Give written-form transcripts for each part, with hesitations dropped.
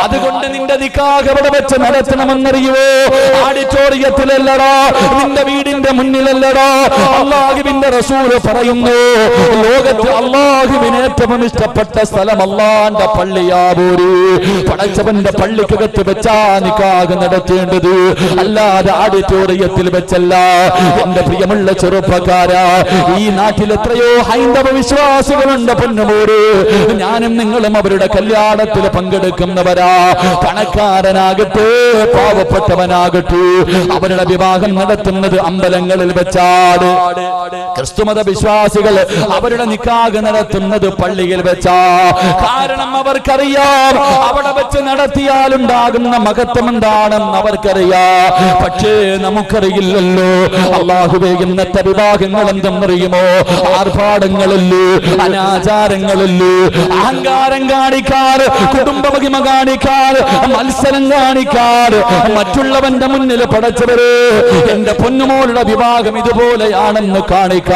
അതുകൊണ്ട് നിന്റെ നിക്കാഹ് എവിടെ വെച്ച് നടത്തണമെന്നറിയുവോ? ഓഡിറ്റോറിയത്തിലല്ലടാ, നിന്റെ വീടിന്റെ മുന്നിലല്ലടാ. അല്ലാഹുവിന്റെ റസൂൽ പറയുന്നു, ലോകത്ത് അല്ലാഹുവിന് ഏറ്റവും ഇഷ്ടപ്പെട്ട സ്ഥലം അല്ലാഹുവിന്റെ പള്ളിയാവൂര്. പടച്ചവന്റെ പള്ളിക്കകത്ത് വെച്ചാ നിക്കാഹ് നടത്തേണ്ടത്, അല്ലാതെ ഓഡിറ്റോറിയത്തിൽ വെച്ചല്ല. എന്റെ പ്രിയമുള്ള ചെറുപ്പക്കാരാ, ഈ നാട്ടിൽ എത്രയോ ഹൈന്ദവ വിശ്വാസികളുണ്ട് പൊന്നുമോര്. ഞാനും നിങ്ങളും അവരുടെ കല്യാണത്തിൽ പങ്കെടുക്കുന്നവരാ. പണക്കാരനാകട്ടെ പാവപ്പെട്ടവനാകട്ടെ, അവരുടെ വിവാഹം നടത്തുന്നത് അമ്പലങ്ങളിൽ വെച്ചാണ്. ക്രിസ്തുമത വിശ്വാസികൾ അവരുടെ നിക്കാഹ് നടത്തുന്നത് പള്ളിയിൽ വെച്ചാ. കാരണം അവർക്കറിയാം അവിടെ വെച്ച് നടത്തിയാലുണ്ടാകുന്ന മഹത്വം എന്താണെന്ന് അവർക്കറിയാം. പക്ഷേ നമുക്കറിയില്ലല്ലോ. അല്ലാഹുവേ, ഇന്നത്തെ വിവാഹങ്ങൾ എന്തെന്നറിയുമോ? ആർഭാടങ്ങളല്ലേ, അനാചാരങ്ങളല്ലേ, അഹങ്കാരം കാണിക്കാൻ, കുടുംബമഹിമ കാണിക്കാൻ, മത്സരം കാണിക്കാൻ, മറ്റുള്ളവന്റെ മുന്നിൽ പടച്ചവരെ എന്റെ പൊന്നുമോളുടെ വിവാഹം ഇതുപോലെയാണെന്ന് കാണിക്കാൻ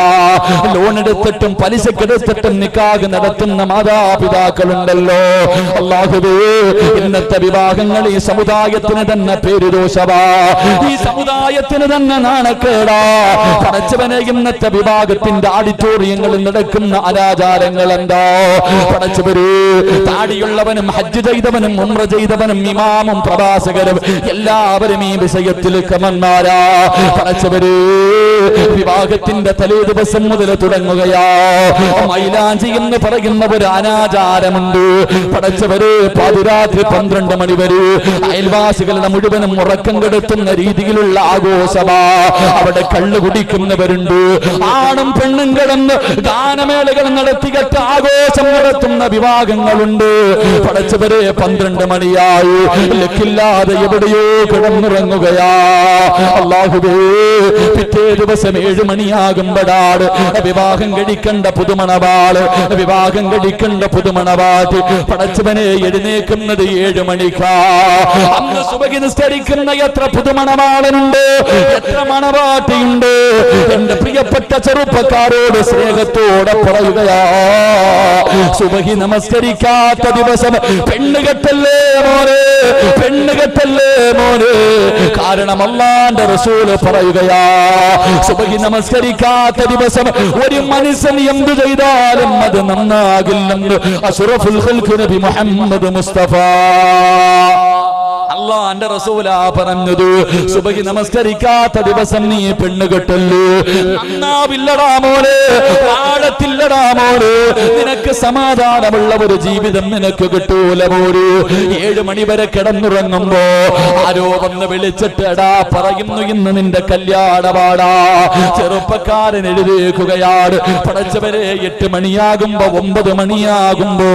ലോൺ എടുത്തിട്ടും പലിശക്കെടുത്തിട്ടും നിക്കാഹ് നടത്തുന്ന മാതാപിതാക്കളുണ്ടല്ലോ. അല്ലാഹുവേ, ഇന്നത്തെ വിവാഹങ്ങൾ ഈ സമുദായത്തിന് തന്നെ പേരുദോഷവാ, ഈ സമുദായത്തിന് തന്നെ നാണക്കേടാ. പടച്ചവനെ, ഇന്നത്തെ വിവാഹത്തിന്റെ ഓഡിറ്റോറിയങ്ങളിൽ നടക്കുന്ന അനാചാരങ്ങൾ എന്താ? പടച്ചവര്, താടിയുള്ളവനും ഹജ്ജ് ചെയ്തവനും ഉംറ ചെയ്തവനും ഇമാമും പ്രവാസകരും എല്ലാവരും ഈ വിഷയത്തിൽ കമന്മാരാ. പടച്ചവര്, വിവാഹത്തിന്റെ തലേ ദിവസം മുതൽ തുടങ്ങുകയാ മൈലാഞ്ചി എന്ന് പറയുന്ന ഒരു അനാചാരമുണ്ട്. പടച്ചവര്, പാതിരാത്രി 12 മണി വരെ അയൽവാസികളുടെ മുഴുവനും ഉറക്കം കെടുത്തുന്ന രീതിയിലുള്ള ആഘോഷമാ. അവിടെ കള്ളു കുടിക്കുന്നവരുണ്ട്, ആണും പെണ്ണും കിടന്ന് ഗാനമേളകൾ നടത്തിയിട്ട് ആഘോഷം നടത്തുന്ന വിവാഹങ്ങളുണ്ട്. പടച്ചവരെ, 12 മണിയായി ലക്കില്ലാതെ എവിടെയോ കിടന്നുറങ്ങുകയാ. അല്ലാഹുവേ, പിറ്റേ ദിവസം 7 മണിയാകുമ്പോഴാണ് വിവാഹം കഴിക്കേണ്ട പുതുമണവാള്, വിവാഹം കഴിക്കേണ്ട പുതുമണവാട്ടി പടച്ചവനെ എഴുന്നേക്കുന്നത് 7 മണിക്കാ. അന്ന് സുബഹി നിസ്കരിക്കുന്ന എത്ര പുതുമണവാളനുണ്ട്, എത്ര മണവാട്ടിയുണ്ട്. എന്റെ പ്രിയപ്പെട്ട ചെറുപ്പക്കാരോട് സ്നേഹത്തോടെ പറയുകയാ, സുബഹി നമസ്കരിക്കാത്ത ദിവസം പെണ്ണുകെട്ടല്ലേ മോനെ, പെണ്ണുകെട്ടല്ലേ മോനെ. കാരണം അല്ലാഹുവിന്റെ റസൂൽ പറയുകയാ, സുബഹി നമസ്കരിക്കാത്ത ദിവസം ഒരു മനുഷ്യൻ എന്തു ചെയ്താലും അത് നന്നാകില്ലെന്ന് അഷ്റഫുൽ ഖൽഖ് നബി മുഹമ്മദ് മുസ്തഫ. അല്ലാഹുവിന്റെ റസൂലാ പറഞ്ഞത്, സുബഹി നമസ്കരിക്കാത്ത ദിവസം നീ പെണ്ണുകെട്ടല്ലേ, നന്നാവില്ലടാ മോനെ, ആഴത്തില്ലടാ മോനെ, നിനക്ക് സമാധാനമുള്ള ഒരു ജീവിതം നിനക്ക് കിട്ടൂല മോനെ. 7 മണി വരെ കിടന്നുറങ്ങുമ്പോ ആരോ വന്ന് വിളിച്ചിട്ട്, എടാ പറയുന്നു ഇന്ന് നിന്റെ കല്യാണപാടാ. ചെറുപ്പക്കാരൻ എഴുതേക്കുകയാണ്. പടച്ചവരെ, 8 മണിയാകുമ്പോ 9 മണിയാകുമ്പോ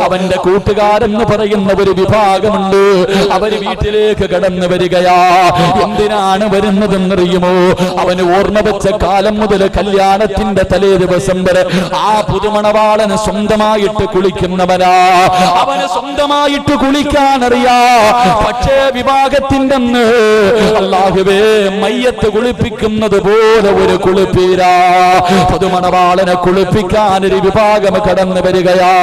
അവന്റെ കൂട്ടുകാരെന്ന് പറയുന്ന ഒരു വിഭാഗമുണ്ട്, അവര് വീട്ടിലേക്ക് കടന്നു വരികയാ. എന്തിനാണ് വരുന്നതെന്നറിയുമോ? അവന് ഓർമ്മ വെച്ച കാലം മുതൽ കല്യാണത്തിന്റെ തലേ ദിവസം വരെ ആ പുതുമണവാളന് സ്വന്തമായിട്ട് കുളിക്കുന്നവനാ. അവന് സ്വന്തമായിട്ട് കുളിക്കാനറിയാ. പക്ഷേ വിവാഹത്തിന്റെ അന്ന് അല്ലാഹുവേ, മയ്യത്ത് കുളിപ്പിക്കുന്നത് പോലെ ഒരു കുളിപ്പീരാ. പുതുമണവാളനെ കുളിപ്പിക്കാൻ ഒരു വിഭാഗം കടന്നു വരികയാ.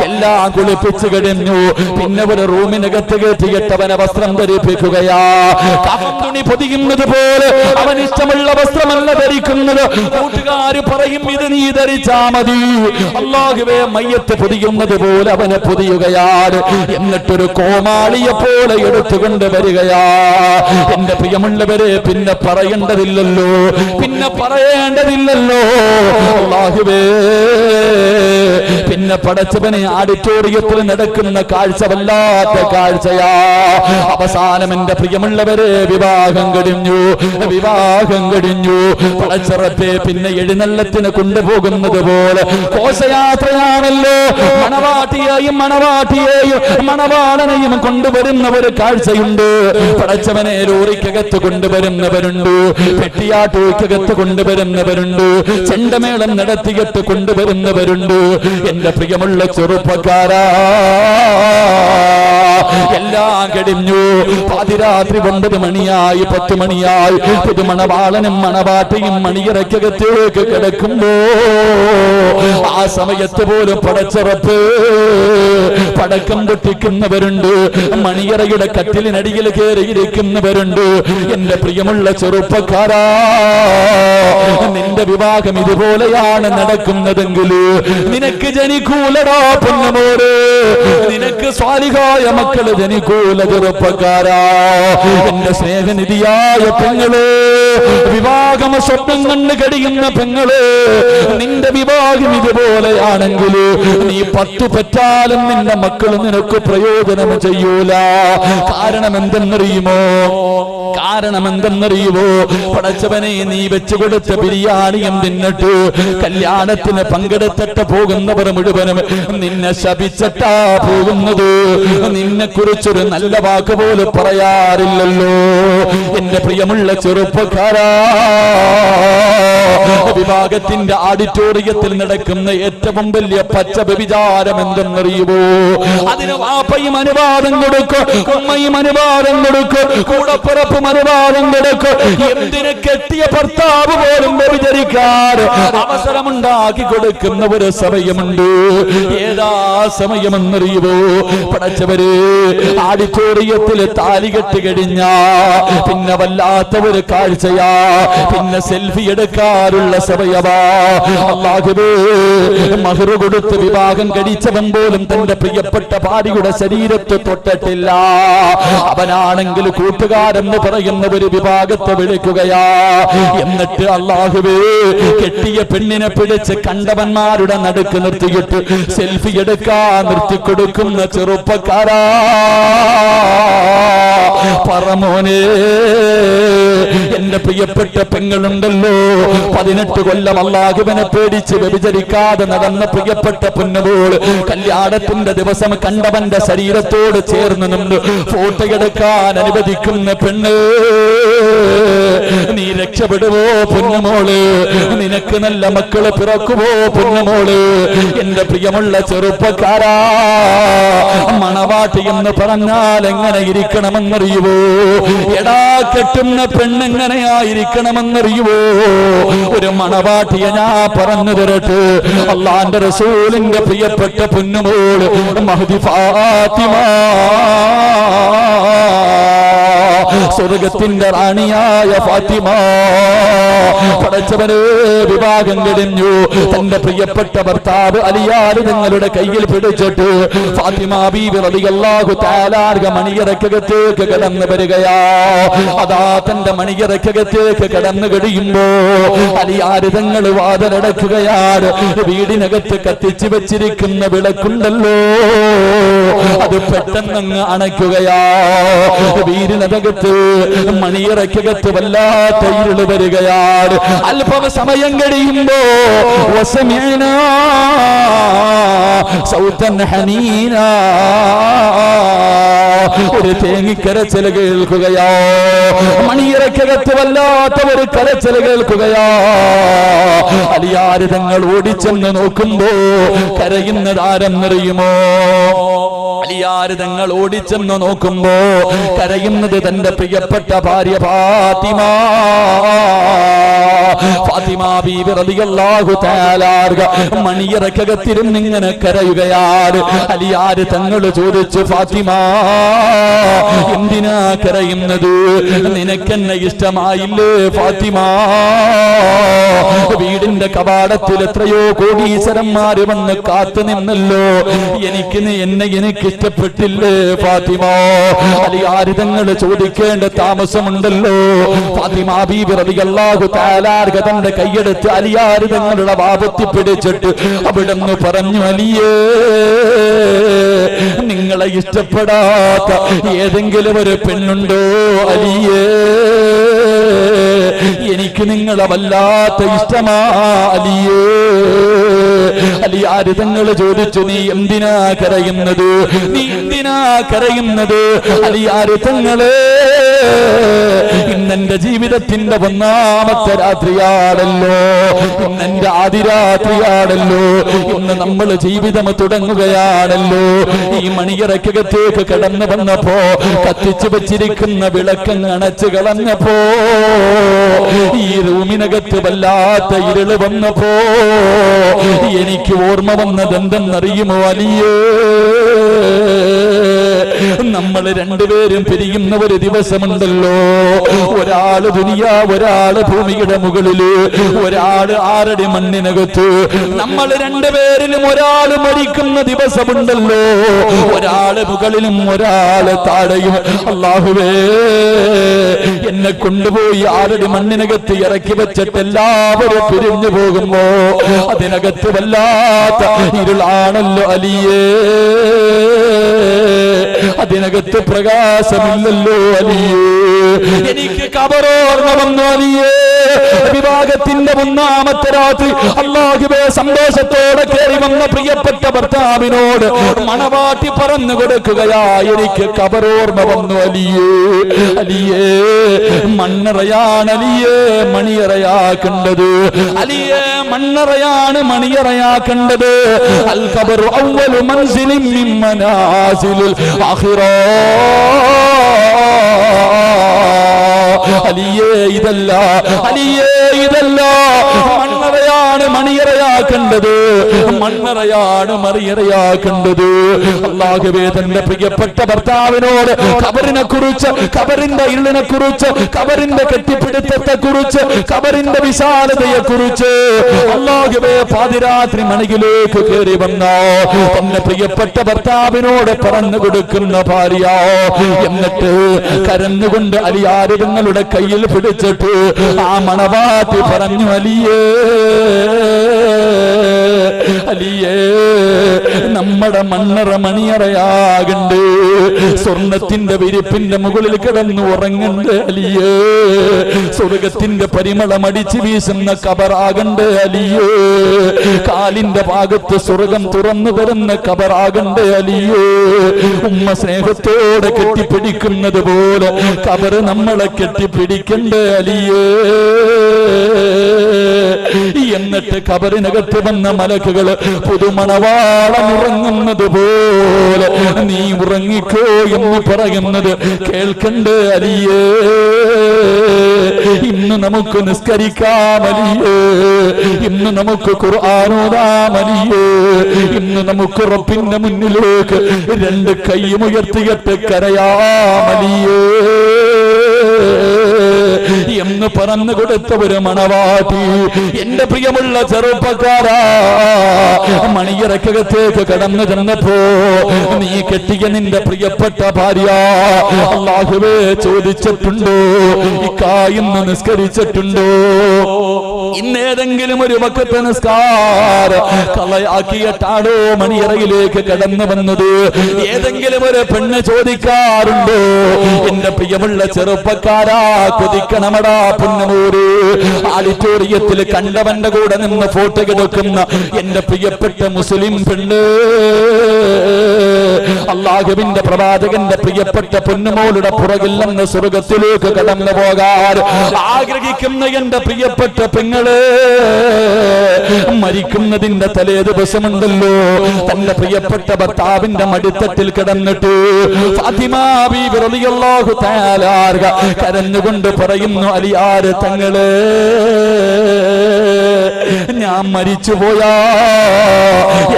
എല്ലാം കുളിപ്പിച്ചു കഴിഞ്ഞു. പിന്നെ ഒരു റൂമിനകത്ത് കയറ്റിയിട്ടവനെ വസ്ത്രം ധരിപ്പിക്കുകയാ. കഫം തുണി പൊതിയുന്നത് പോലെ അവൻ ഇഷ്ടമുള്ള വസ്ത്രമല്ല ധരിക്കുന്നത്. കൂട്ടുകാര് പറയും, ഇത് നീ ധരിച്ചാ മതി. അല്ലാഹുവേ, മയ്യത്ത് പൊതിയുന്നത് പോലെ അവനെ പൊതിയുകയാണ്. എന്നിട്ടൊരു കോമാളിയെ പോലെ എടുത്തുകൊണ്ട് വരികയാ. എന്റെ പ്രിയമുള്ളവരെ, പിന്നെ പറയേണ്ടതില്ലല്ലോ, പിന്നെ പറയേണ്ടതില്ലല്ലോ. അല്ലാഹുവേ, പിന്നെ പടച്ചവനെ, ഓഡിറ്റോറിയത്തിൽ നടക്കുന്ന കാഴ്ച വല്ലാത്ത കാഴ്ചയാ. അവസാനം എന്റെ പ്രിയമുള്ളവരെ, വിവാഹം കഴിഞ്ഞു, വിവാഹം കഴിഞ്ഞു. പടച്ചറപ്പെ, പിന്നെ എഴുന്നള്ളത്തിന് കൊണ്ടുപോകുന്നത് പോലെ ഘോഷയാത്രയാണല്ലോ. മണവാട്ടിയെയും മണവാളനെയും കൊണ്ടുവരുന്ന ഒരു കാഴ്ചയുണ്ട്. പടച്ചവനെ, ലോറിക്കകത്ത് കൊണ്ടുവരുന്നവരുണ്ട്, പെട്ടിയാട്ടോയ്ക്കകത്ത് കൊണ്ടുവരുന്നവരുണ്ട്, ചെണ്ടമേളം നടത്തിയിട്ട് കൊണ്ടുവരുന്നവരുണ്ട്. എന്റെ പ്രിയമുള്ള ചെറുപ്പക്കാരാ, എല്ലാം കഴിഞ്ഞു. പാതിരാത്രി 9 മണിയായി, 10 മണിയായി. പുതുമണവാളനും മണവാട്ടിയും മണിയറയ്ക്കകത്തേക്ക് കിടക്കുമ്പോ ആ സമയത്ത് പോലും പടച്ചറപ്പ് പടക്കം പൊട്ടിക്കുന്നവരുണ്ട്, മണിയറയുടെ കട്ടിലിനടിയിൽ കയറിയിരിക്കുന്നവരുണ്ട്. എന്റെ പ്രിയമുള്ള ചെറുപ്പക്കാരാ, നിന്റെ വിവാഹം ഇതുപോലെയാണ് നടക്കുന്നതെങ്കിൽ നിനക്ക് ജനിക്കൂലടാ പൊന്നുമോര്, നിനക്ക് സ്വാലിഹായ മക്കള് ജനിക്കൂല ചെറുപ്പക്കാരാ. എന്റെ സ്നേഹനിധിയായ പെങ്ങള്, വിവാഹം സ്വപ്നം കണ്ട് കഴിയുന്ന പെങ്ങള്, നിന്റെ വിവാഹം ഇതുപോലെയാണെങ്കിൽ നീ 10 പെറ്റാലും നിന്റെ മക്കള് നിനക്ക് പ്രയോജനം ചെയ്യൂല. കാരണം എന്തെന്നറിയുമോ? പടച്ചവനെ, നീ വെച്ചു കൊടുത്ത ബിരിയാണിയും തിന്നിട്ട് കല്യാണത്തിന് പങ്കെടുത്തിട്ട് പോകുന്നവർ മുഴുവനും നിന്നെ ശപിച്ചിട്ടാ പോകുന്നത്. നിന്നെ കുറിച്ചൊരു നല്ല വാക്ക് പോലും പറയാറില്ലല്ലോ. എന്റെ പ്രിയമുള്ള ചെറുപ്പക്കാരാ, വിവാഹത്തിന്റെ ഓഡിറ്റോറിയത്തിൽ നടക്കുന്ന ഏറ്റവും വലിയ പച്ച വ്യഭിചാരം എന്തെന്നറിയുമോ? അതിന് വാപ്പയും അനുവാദം കൊടുക്കും, ഉമ്മയും അനുവാദം കൊടുക്കും, കൂടപ്പിറപ്പും അനുവാദം കൊടുക്കും. എന്തിന് കെട്ടിയ ഭർത്താവ് പോലും വ്യഭിചരിക്കാൻ അവസരമുണ്ടാക്കി കൊടുക്കുന്ന ഒരു സമയമുണ്ട്. ഏതാ സമയമെന്നറിയുമോ? പടച്ചവര്, ഓഡിറ്റോറിയത്തിൽ താലി കെട്ടി കഴിഞ്ഞ പിന്നെ വല്ലാത്ത ഒരു കാഴ്ചയാ, പിന്നെ സെൽഫി എടുക്കാറുള്ള സമയമാ. അല്ലാഹുവേ, മഹർ കൊടുത്ത് വിവാഹം കഴിച്ചവൻ പോലും തന്റെ പ്രിയപ്പെട്ട ഭാര്യയുടെ ശരീരത്തെ തൊട്ടിട്ടില്ല. അവനാണെങ്കിൽ കൂട്ടുകാരെന്ന് പറയുന്ന ഒരു വിഭാഗത്തെ വിളിക്കുകയാ. എന്നിട്ട് അല്ലാഹുവേ, കെട്ടിയ പെണ്ണിനെ പിടിച്ച് കണ്ടവന്മാരുടെ നടുക്ക് നിർത്തിയിട്ട് സെൽഫി എടുക്കാൻ നിർത്തിക്കൊടുക്കുന്ന ചെറുപ്പക്കാരാ, പറമോനെ, എന്റെ പ്രിയപ്പെട്ട പെങ്ങളുണ്ടല്ലോ, 18 കൊല്ലം അല്ലാഹുവിനെ പേടിച്ച് വ്യഭിചരിക്കാതെ നടന്ന പ്രിയപ്പെട്ട പൊന്നുപോൾ കല്യാണത്തിന്റെ ദിവസം കണ്ടവന്റെ ശരീരത്തോട് ചേർന്ന് നിന്ന് ഫോട്ടോ എടുക്കാൻ അനുവദിക്കുന്ന പെണ്ണ്, നീ രക്ഷപ്പെടുവോ പൊന്നുമോള്? നിനക്ക് നല്ല മക്കള് പിറക്കുവോ പൊന്നുമോള്? എന്റെ പ്രിയമുള്ള ചെറുപ്പക്കാരാ, മണവാട്ടി എന്ന് പറഞ്ഞാൽ എങ്ങനെ ഇരിക്കണമെന്നറിയുവോ? എടാ, കെട്ടുന്ന പെണ്ണെങ്ങനെയായിരിക്കണമെന്നറിയുവോ? ഒരു മണവാട്ടിയെ ഞാൻ പറഞ്ഞു തരട്ടെ. അള്ളാന്റെ റസൂലിന്റെ പ്രിയപ്പെട്ട പൊന്നുമോള് മഹ്ദി ഫാത്തിമ, സ്വർഗത്തിന്റെ റാണിയായ ഫാത്തിമ, പടച്ചവന് വിവാഹം കഴിഞ്ഞു. തന്റെ പ്രിയപ്പെട്ട ഭർത്താവ് അലിയാർ നിങ്ങളുടെ കയ്യിൽ പിടിച്ചിട്ട് ഫാത്തിമ ബീവി റളിയല്ലാഹു തആല മണിയറക്കകത്തേക്ക് കടന്നു വരികയാ. അതാ തന്റെ മണിയറക്കകത്തേക്ക് കടന്നു കഴിയുമ്പോ അലിയാർ തങ്ങൾ വാതിലടക്കുകയാണ്. വീടിനകത്ത് കത്തിച്ചു വെച്ചിരിക്കുന്ന വിളക്കുണ്ടല്ലോ, അത് പെട്ടെന്നങ്ങ് അണയ്ക്കുകയാ. വീടിനകത്ത് മണിയറക്കകത്ത് വല്ലാത്ത ഇരുള് വരികയാണ്. അല്പം സമയം കഴിയുമ്പോ വസമിഅനാ സൗതൻ ഹനീനാ, ഒരു തേങ്ങിക്കരച്ചിൽ കേൾക്കുകയോ. മണിയറക്കകത്ത് വല്ലാത്ത ഒരു കരച്ചിൽ കേൾക്കുകയോ. അലിയാര് തങ്ങൾ ഓടിച്ചെന്ന് നോക്കുമ്പോ കരയുന്നത് ആരെന്നറിയുമോ? അലിയാര് തങ്ങൾ ഓടിച്ചെന്ന് നോക്കുമ്പോ കരയുന്നത് തന്റെ പ്രിയപ്പെട്ട ഭാര്യ ഫാത്തിമ. ഫാത്തിമ ബീവി റളിയല്ലാഹു തആല മണിയറക്കകത്തിരുന്ന് ഇങ്ങനെ കരയുകയാണ്. അലിയാര് തങ്ങൾ ചോദിച്ചു, ഫാത്തിമ എന്തിനാ കരയുന്നത്? നിനക്കെന്നെ ഇഷ്ടമായില്ലേ ഫാത്തിമ? വീടിന്റെ കവാടത്തിൽ എത്രയോ കോടീശ്വരന്മാര് വന്ന് കാത്തു നിന്നല്ലോ, എനിക്ക് ഇഷ്ടപ്പെട്ടില്ലേ ഫാത്തിമ? അലിയാര് തങ്ങൾ ചോദിക്കേണ്ട താമസമുണ്ടല്ലോ. ഫാത്തിമ ബീബി റളിയല്ലാഹു തആല തന്റെ കൈയെടുത്ത് അലിയാര് തങ്ങളുടെ വാപത്തി പിടിച്ചിട്ട് അവിടെന്ന് പറഞ്ഞു, അലിയേ, നിങ്ങളെ ഇഷ്ടപ്പെടാത്ത ഏതെങ്കിലും ഒരു പെണ്ണുണ്ടോ അലിയേ? എനിക്ക് നിങ്ങളെ വല്ലാത്ത ഇഷ്ടമാ അലിയേ. അലിയാര് തങ്ങൾ ചോദിച്ചു, നീ എന്തിനാ കരയുന്നത്, നീ എന്തിനാ കരയുന്നത്? അലിയാര് തങ്ങള്, ഇന്നെന്റെ ജീവിതത്തിന്റെ ഒന്നാമത്തെ രാത്രിയാണല്ലോ, ഇന്നെന്റെ ആദിരാത്രിയാണല്ലോ, ഇന്ന് നമ്മൾ ജീവിതം തുടങ്ങുകയാണല്ലോ. ഈ മണിയറക്കകത്തേക്ക് കടന്നു വന്നപ്പോ കത്തിച്ചു വെച്ചിരിക്കുന്ന വിളക്കങ്ങ് അണച്ചു കളഞ്ഞപ്പോ ഈ റൂമിനകത്ത് വല്ലാത്ത ഇരുള് വന്നപ്പോ എനിക്ക് ഓർമ്മ വന്നത് എന്തെന്നറിയുമോ അലിയേ? നമ്മൾ രണ്ടുപേരും പിരിയുന്ന ഒരു ദിവസമുണ്ടല്ലോ. ഒരാള് ദുനിയാ, ഒരാള് ഭൂമിയുടെ മുകളില്, ഒരാള് 6 അടി മണ്ണിനകത്ത്. നമ്മൾ രണ്ടുപേരിലും ഒരാള് മരിക്കുന്ന ദിവസമുണ്ടല്ലോ. ഒരാള് മുകളിലും ഒരാള് താഴെയും. അല്ലാഹുവേ, എന്നെ കൊണ്ടുപോയി 6 അടി മണ്ണിനകത്ത് ഇറക്കി വെച്ചിട്ട് എല്ലാവരും പിരിഞ്ഞു പോകുമ്പോ അതിനകത്ത് വല്ലാത്ത ഇരുളാണല്ലോ അലിയേ. അതിനകത്ത് പ്രകാശമില്ലല്ലോ അലിയേ. എനിക്ക് ഖബറോർമ്മ വന്നു അലിയേ. വിവാഹത്തിന്റെ 1-ാമത്തെ രാത്രി അല്ലാഹുവേ സന്തോഷത്തോടെ കയറി വന്ന പ്രിയപ്പെട്ട ഭർത്താവിനോട് മണവാട്ടി പറഞ്ഞു കൊടുക്കുകയാ, എനിക്ക് ഖബറോർമ്മ വന്നു അലിയേ. അലിയേ, മണ്ണറയാണ് അലിയേ മണിയറയാക്കേണ്ടത്. അലിയേ, മണ്ണറയാണ് മണിയറയാക്കേണ്ടത്. അൽ ഖബറു അവ്വലു മൻസിലിൻ മിൻ മനാസിലിൽ ആഖിറ. അലിയേ ഇതല്ല, അലിയേ ഇതല്ല, മണ്ണറയാണ് മണിയറയാക്കേണ്ടത്, മണ്ണറയാണ് മറിയറയാക്കേണ്ടത്. അല്ലാഹുവേ, തന്റെ പ്രിയപ്പെട്ട ഭർത്താവിനോട് ഖബറിനെ കുറിച്ച്, ഖബറിന്റെ ഇരുളിനെ കുറിച്ച്, ഖബറിന്റെ കെട്ടിപ്പിടുത്തത്തെ കുറിച്ച്, ഖബറിന്റെ വിശാലതയെ കുറിച്ച് അല്ലാഹുവേ പാതിരാത്രി മണിയിലേക്ക് കയറി വന്ന തന്റെ പ്രിയപ്പെട്ട ഭർത്താവിനോട് പറഞ്ഞു കൊടുക്കുന്ന ഭാര്യ. എന്നിട്ട് കരഞ്ഞുകൊണ്ട് അലിയാര് തങ്ങളുടെ കയ്യിൽ പിടിച്ചിട്ട് ആ മണവാട്ടി പറഞ്ഞു, അലിയേ, അലിയേ, നമ്മുടെ മണ്ണറ മണിയറയാകണ്ട്, സ്വർണത്തിന്റെ വിരിപ്പിന്റെ മുകളിൽ കിടന്ന് ഉറങ്ങണ്ട് അലിയേ, സ്വർഗത്തിന്റെ പരിമളം അടിച്ചു വീശുന്ന ഖബറാകണ്ട് അലിയേ, കാലിന്റെ ഭാഗത്ത് സ്വർഗം തുറന്നു തരുന്ന ഖബറാകണ്ട് അലിയേ. ഉമ്മ സ്നേഹത്തോടെ കെട്ടിപ്പിടിക്കുന്നത് പോലെ ഖബറ് നമ്മളെ കെട്ടിപ്പിടിക്കണ്ട് അലിയേ. എന്നിട്ട് ഖബറിനകത്ത് വന്ന മലക്കുകൾ പുതുമണവാളം ഉറങ്ങുന്നത് പോലെ നീ ഉറങ്ങിക്കോ എന്ന് പറയുന്നത് കേൾക്കണ്ട് അലിയേ. ഇന്ന് നമുക്ക് നിസ്കരിക്കാം അലിയേ, ഇന്ന് നമുക്ക് ഖുർആൻ ഓതാം അലിയേ, ഇന്ന് നമുക്ക് റബ്ബിന്റെ മുന്നിലേക്ക് 2 കൈയും ഉയർത്തിയിട്ട് കരയാം അലിയേ എന്ന് പറഞ്ഞു കൊടുത്ത ഒരു മണവാട്ടി. എന്റെ പ്രിയമുള്ള ചെറുപ്പക്കാരാ, മണിയറക്കകത്തേക്ക് കടന്നു ചെന്നപ്പോ നീ കെട്ടിയ നിന്റെ പ്രിയപ്പെട്ട ഭാര്യ അല്ലാഹുവേ ചോദിച്ചിട്ടുണ്ടോ, ഇക്കായിന്ന് നിസ്കരിച്ചിട്ടുണ്ടോ? ഇന്നേതെങ്കിലും ഒരു വഖത്ത് നിസ്കാരം കളയാക്കിയിട്ടാണോ മണിയറയിലേക്ക് കടന്നു വന്നത്? ഏതെങ്കിലും ഒരു പെണ്ണ് ചോദിക്കാറുണ്ടോ? എന്റെ പ്രിയമുള്ള ചെറുപ്പക്കാരാ, കൊതിക്കണമടാ പുന്നമൂര്. ആഡിറ്റോറിയത്തിൽ കണ്ടവന്റെ കൂടെ നിന്ന് ഫോട്ടോ എടുക്കുന്ന എന്റെ പ്രിയപ്പെട്ട മുസ്ലിം പെണ്ണ്, അല്ലാഹുവിന്റെ പ്രവാചകന്റെ പ്രിയപ്പെട്ട പൊന്നുമോളുടെ പുറകിൽ നിന്ന് സ്വർഗത്തിലേക്ക് കടന്നു പോകാൻ ആഗ്രഹിക്കുന്ന എന്റെ പ്രിയപ്പെട്ട പെങ്ങള്, മരിക്കുന്നതിന്റെ തലേ ദിവസമുണ്ടല്ലോ തന്റെ പ്രിയപ്പെട്ട ഭർത്താവിന്റെ മടിത്തട്ടിൽ കിടന്നിട്ട് ഫാത്തിമ ബീബി റളിയല്ലാഹു തആല കരഞ്ഞുകൊണ്ട് പറയുന്നു, അലിയാര് തങ്ങള്, ഞാൻ മരിച്ചുപോയാ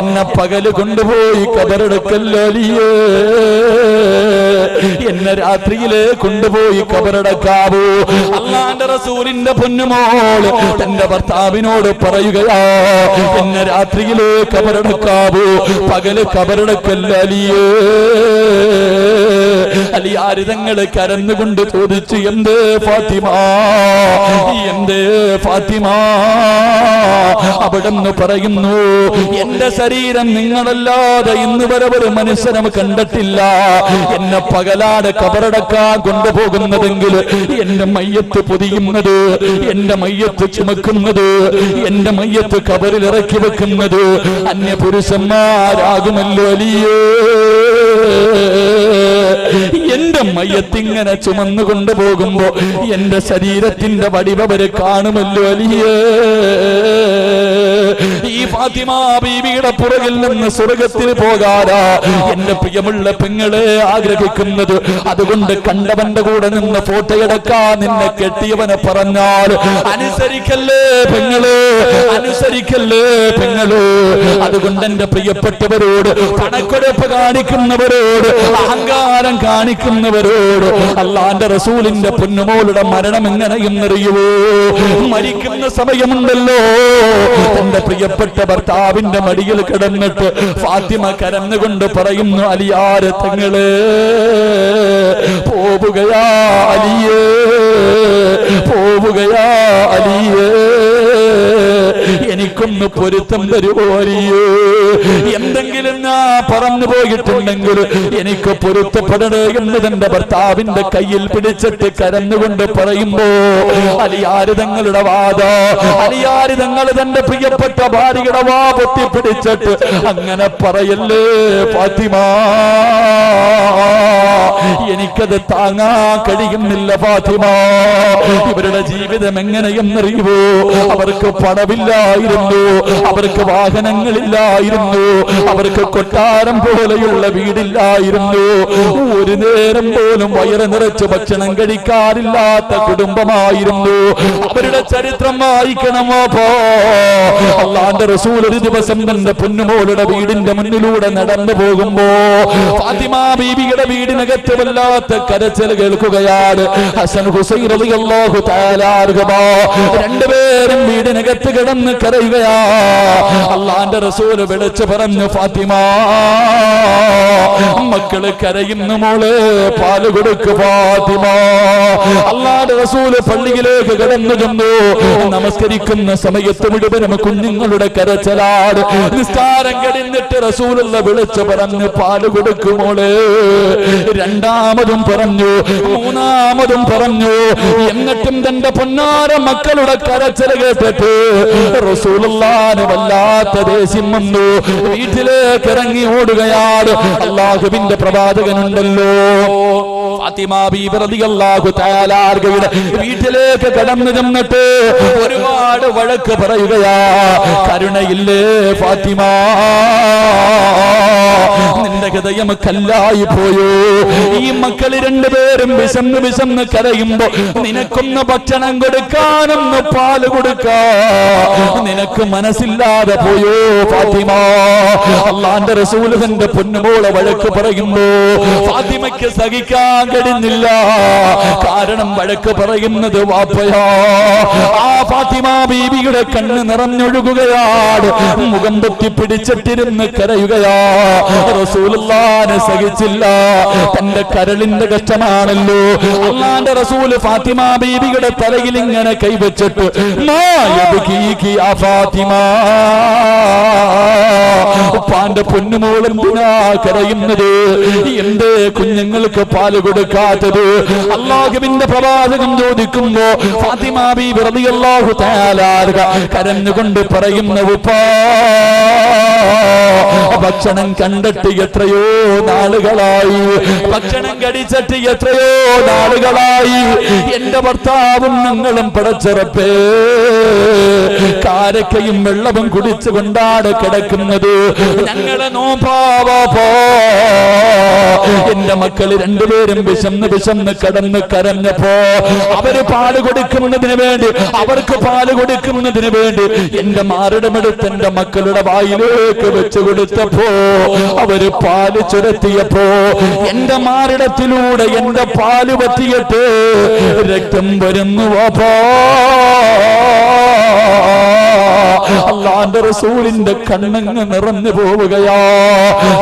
എന്നെ പകല് കൊണ്ടുപോയി ഖബറടക്കല്ലേ അലിയേ, എന്നെ രാത്രിയില് കൊണ്ടുപോയി ഖബറടക്കാവൂ. അല്ലാഹുവിന്റെ റസൂലിന്റെ പൊന്നുമോള് തന്റെ ഭർത്താവിനോട് പറയുകയാ, എന്നെ രാത്രിയില് ഖബറടക്കാവൂ, പകല് ഖബറടക്കല്ലേ അലിയേ. അലിയാർ തങ്ങൾ കരന്നുകൊണ്ട് ചോദിച്ചു, എന്തേ ഫാത്തിമ, എന്തേ ഫാത്തിമ? അവിടെന്ന് പറയുന്നു, എന്റെ ശരീരം നിങ്ങളല്ലാതെ ഇന്ന് വരെ ഒരു മനുഷ്യനും കണ്ടിട്ടില്ല. എന്നെ പകലാട് കബറടക്കാൻ കൊണ്ടുപോകുന്നതെങ്കിൽ എന്റെ മയ്യത്ത് പൊതിയുന്നത്, എന്റെ മയ്യത്ത് ചുമക്കുന്നത്, എന്റെ മയ്യത്ത് കബറിൽ ഇറക്കി വെക്കുന്നത് അന്യപുരുഷന്മാരാകുമല്ലോ അലിയേ. എന്റെ മയ്യത്തിങ്ങനെ ചുമന്നു കൊണ്ടുപോകുമ്പോ എന്റെ ശരീരത്തിന്റെ വടിവര് കാണുമല്ലോ അലിയേ. ഈ ഫാത്തിമ ബീവിയുടെ പുറകിൽ നിന്ന് സ്വർഗത്തിൽ പോകാനാ എന്റെ പ്രിയമുള്ള പെങ്ങളെ ആഗ്രഹിക്കുന്നത്. അതുകൊണ്ട് കണ്ടവന്റെ കൂടെ നിന്ന് ഫോട്ടോയെടുക്കാൻ നിന്നെ കെട്ടിയവനെ പറഞ്ഞാൽ അനുസരിക്കല്ലേ പെങ്ങള്, അനുസരിക്കല്ലേ പെങ്ങള്. അതുകൊണ്ട് എന്റെ പ്രിയപ്പെട്ടവരോട്, പണക്കൊടുപ്പ് കാണിക്കുന്നവരോട്, അഹങ്കാരം കാണിക്കുന്നവരോട്, അള്ളാന്റെ റസൂലിന്റെ പൊന്നുമോളുടെ മരണം എങ്ങനെയെന്നറിയുവോ? മരിക്കുന്ന സമയമുണ്ടല്ലോ, തന്റെ പ്രിയപ്പെട്ട ഭർത്താവിന്റെ മടിയിൽ കിടന്നിട്ട് ഫാത്തിമ കരന്നുകൊണ്ട് പറയുന്നു, അലിയാർ തങ്ങളെ പോവുകയാ അലിയേ, പോവുകയാ അലിയേ, എനിക്കൊന്ന് പൊരുത്തം തരുമോ അലിയേ? എന്തെങ്കിലും ഞാൻ പറഞ്ഞു പോയിട്ടുണ്ടെങ്കിൽ എനിക്ക് പൊരുത്തപ്പെടണേ എന്ന് തന്റെ ഭർത്താവിന്റെ കയ്യിൽ പിടിച്ചിട്ട് കരന്നുകൊണ്ട് പറയുമ്പോ അലിയാർ തങ്ങളുടെ വാദ, അലിയാർ തങ്ങൾ തന്റെ പ്രിയപ്പെട്ട ഭാര്യയുടെ വാ പൊത്തിപ്പിടിച്ചിട്ട് അങ്ങനെ പറയല്ലേ ഫാത്തിമ, എനിക്കത് താങ്ങാൻ കഴിയുന്നില്ല ഫാത്തിമ. ഇവരുടെ ജീവിതം എങ്ങനെയെന്നറിയുമോ? അവർക്ക് പണമില്ലായിരുന്നു, അവർക്ക് വാഹനങ്ങളില്ലായിരുന്നു, അവർക്ക് കൊട്ടാരം പോലെയുള്ള വീടില്ലായിരുന്നു, ഒരു നേരം പോലും വയറ് നിറച്ച് ഭക്ഷണം കഴിക്കാറില്ലാത്ത കുടുംബമായിരുന്നു. അവരുടെ ചരിത്രം വായിക്കണമോ? അള്ളാന്റെ റസൂൽ ഒരു ദിവസം തന്റെ പൊന്നുമോളുടെ വീടിന്റെ മുന്നിലൂടെ നടന്നു പോകുമ്പോ ഫാത്തിമ ബീവിയുടെ വീടിനകത്ത് വല്ലാത്ത കരച്ചിൽ കേൾക്കുകയാണ്. ഹസൻ ഹുസൈൻ റളിയല്ലാഹു തആല അൻഹുമാ രണ്ടുപേരും വീടിനകത്ത് കിടന്ന് കരയുകയാ. അള്ളാന്റെ റസൂൽ വിളിച്ചു പറഞ്ഞു, ഫാത്തിമ മക്കള് കരയുന്ന മോളെ പാല് കൊടുക്ക് ഫാത്തിമ. അള്ളാന്റെ റസൂല് പള്ളിയിലേക്ക് കടന്നു ചെന്നു. നമസ്കരിക്കുന്ന സമയത്ത് മുഴുവനും കുഞ്ഞുങ്ങളുടെ കരച്ചിലാണ്. നിസ്കാരം കഴിഞ്ഞിട്ട് റസൂലുള്ള വിളിച്ചു പറഞ്ഞു, പാല് കൊടുക്കുമോളെ. രണ്ടാമതും പറഞ്ഞു, മൂന്നാമതും പറഞ്ഞു. എന്നിട്ടും തന്റെ പൊന്നാര മക്കളുടെ കരച്ചിൽ കേട്ടിട്ട് റസൂലുള്ളാഹിന് വല്ലാത്ത ദേഷ്യം വന്നു. വീട്ടിലേക്ക് ഇറങ്ങി ഓടുകയാണ്. അല്ലാഹുവിന്റെ പ്രവാചകനുണ്ടല്ലോ, ഫാത്തിമ ബീബി റളിയല്ലാഹു തആല അൻഹയുടെ വീട്ടിലേക്ക് കടന്നു ചെന്നിട്ട് ഒരുപാട് വഴക്ക് പറയുകയാ. കരുണയില്ലേ ഫാത്തിമ, നിന്റെ ഹൃദയം കല്ലായി പോയോ? ഈ മക്കള് രണ്ടുപേരും വിശന്ന് വിശന്ന് കരയുമ്പോ നിനക്കൊന്ന് ഭക്ഷണം കൊടുക്കാനൊന്ന് പാല് കൊടുക്കാ നിനക്ക് മനസ്സില്ലാതെ പോയോ ഫാത്തിമ? അള്ളാന്റെ റസൂൽ തന്റെ പൊന്നുമോളെ വഴക്ക് പറയുമ്പോ ഫാത്തിമയ്ക്ക് സഹിക്കാൻ കഴിഞ്ഞില്ല. കാരണം വഴക്ക് പറയുന്നത് വാപ്പയാ. ആ ഫാത്തിമ ബീവിയുടെ കണ്ണ് നിറഞ്ഞൊഴുകുകയാണ്. മുഖം പൊത്തി പിടിച്ചിട്ടിരുന്ന് കരയുകയാ. റസൂലുള്ളാഹിനെ സഹിച്ചില്ല. തന്റെ കരളിന്റെ കഷ്ടമാണല്ലോ. അള്ളാന്റെ റസൂല് ഫാത്തിമ ബീവിയുടെ തലയിൽ ഇങ്ങനെ കൈവച്ചിട്ട്, ഫാത്തിമ, ഉപ്പാന്റെ പൊന്നുമോളെന്തിനാ കരയുന്നത്? എന്തേ കുഞ്ഞുങ്ങൾക്ക് പാല് കൊടുക്കാത്തത്? അല്ലാഹുവിന്റെ പ്രവാചകൻ ചോദിക്കുമ്പോ ഫാത്തിമ ബീവി റളിയല്ലാഹു തആല കരഞ്ഞുകൊണ്ട് പറയുന്ന, ഉപ്പാ ഭക്ഷണം കണ്ടിട്ട് എത്രയോ നാളുകളായി, ഭക്ഷണം കഴിച്ചിട്ട് എത്രയോ നാളുകളായി. എന്റെ ഭർത്താവും ഞങ്ങളും പടച്ചിറപ്പേ കാരക്കയും വെള്ളവും കുടിച്ചുകൊണ്ടാണ് കിടക്കുന്നത്. ഞങ്ങളെ നോമ്പാവാ. എന്റെ മക്കള് രണ്ടുപേരും വിശന്ന് വിശന്ന് കടന്ന് കരഞ്ഞപ്പോ അവര് പാല് കൊടുക്കുന്നതിന് വേണ്ടി, അവർക്ക് പാല് കൊടുക്കുന്നതിന് വേണ്ടി എന്റെ മാറിടമെടുത്ത് എന്റെ മക്കളുടെ വായിലേക്ക് വെച്ചു കൊടുത്തപ്പോ അവര് പാല് ചുരത്തിയപ്പോ എന്റെ മാറിടത്തിലൂടെ എന്റെ പാല് പറ്റിയിട്ട് രക്തം വരുന്നു വാപ്പാ. അള്ളാന്റെ റസൂലിന്റെ കണ്ണങ്ങ് നിറഞ്ഞു പോവുകയാ.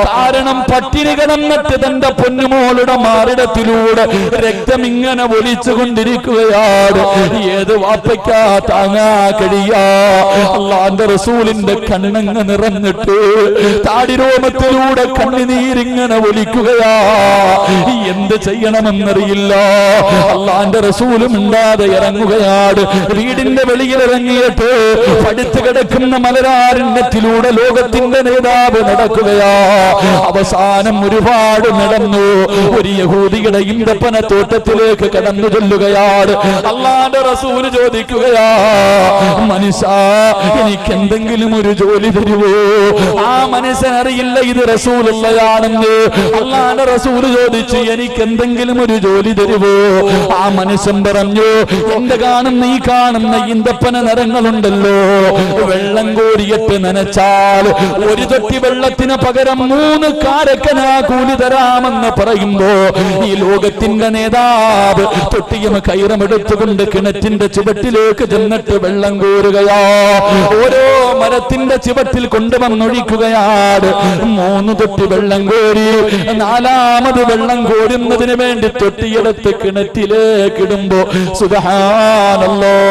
കാരണം പട്ടിണി കിടന്നിട്ട് തന്റെ പൊന്നുമോളുടെ മാറിടത്തിലൂടെ രക്തം ഇങ്ങനെ ഒലിച്ചുകൊണ്ടിരിക്കുകയാണ്. ഏത് വാപ്പയ്ക്കാ താങ്ങാ കഴിയാ? അള്ളാന്റെ റസൂലിന്റെ കണ്ണങ്ങ് നിറഞ്ഞിട്ട് താടിരോമത്തിലൂടെ കണ്ണുനീരിങ്ങനെ ഒലിക്കുകയാ. എന്ത് ചെയ്യണമെന്നറിയില്ല. അള്ളാന്റെ റസൂലും ഉണ്ടാതെ ഇറങ്ങുകയാണ്. വീടിന്റെ വെളിയിൽ ഇറങ്ങിയിട്ട് പടുത്തു കിടക്കുന്ന മലരാരണ്യത്തിലൂടെ ലോകത്തിന്റെ നേതാവ് നടക്കുകയാ. അവസാനം ഒരുപാട് നടന്നു. ഒരു യഹൂദിയുടെ ഈന്തപ്പന തോട്ടത്തിലേക്ക് കടന്നു ചെല്ലുകയാണ്. അള്ളാന്റെ റസൂല് ചോദിക്കുകയാ, മനുഷ്യ എനിക്ക് എന്തെങ്കിലും ഒരു ജോലി തരുവോ? ആ മനുഷ്യനറിയില്ല ഇത് റസൂലുള്ളയാണെന്ന്. അള്ളാന്റെ റസൂല് ചോദിച്ചു, എനിക്ക് എന്തെങ്കിലും ഒരു ജോലി തരുവോ? ആ മനുഷ്യൻ പറഞ്ഞു, എന്റെ ഈ കാണുന്ന ഈന്തപ്പന നിറങ്ങളുണ്ടല്ലോ, വെള്ളം കോരിയിട്ട് നനച്ചാൽ ഒരു തൊട്ടി വെള്ളത്തിന് പകരം 3 കാരക്കന കൂലി തരാമെന്ന് പറയുമ്പോ ഈ ലോകത്തിന്റെ നേതാവ് തൊട്ടിയും കയറമെടുത്തുകൊണ്ട് കിണറ്റിന്റെ ചുവട്ടിലേക്ക് ചെന്നിട്ട് വെള്ളം കോരുകയാ. ഓരോ മരത്തിന്റെ ചുവട്ടിൽ കൊണ്ടുവന്നൊഴിക്കുകയാണ്. 3 തൊട്ടി വെള്ളം കോരി 4ാമത് വെള്ളം കോരുന്നതിന് വേണ്ടി തൊട്ടിയെടുത്ത് കിണറ്റിലേക്ക് ഇടുമ്പോ സുബ്ഹാനല്ലാഹ്,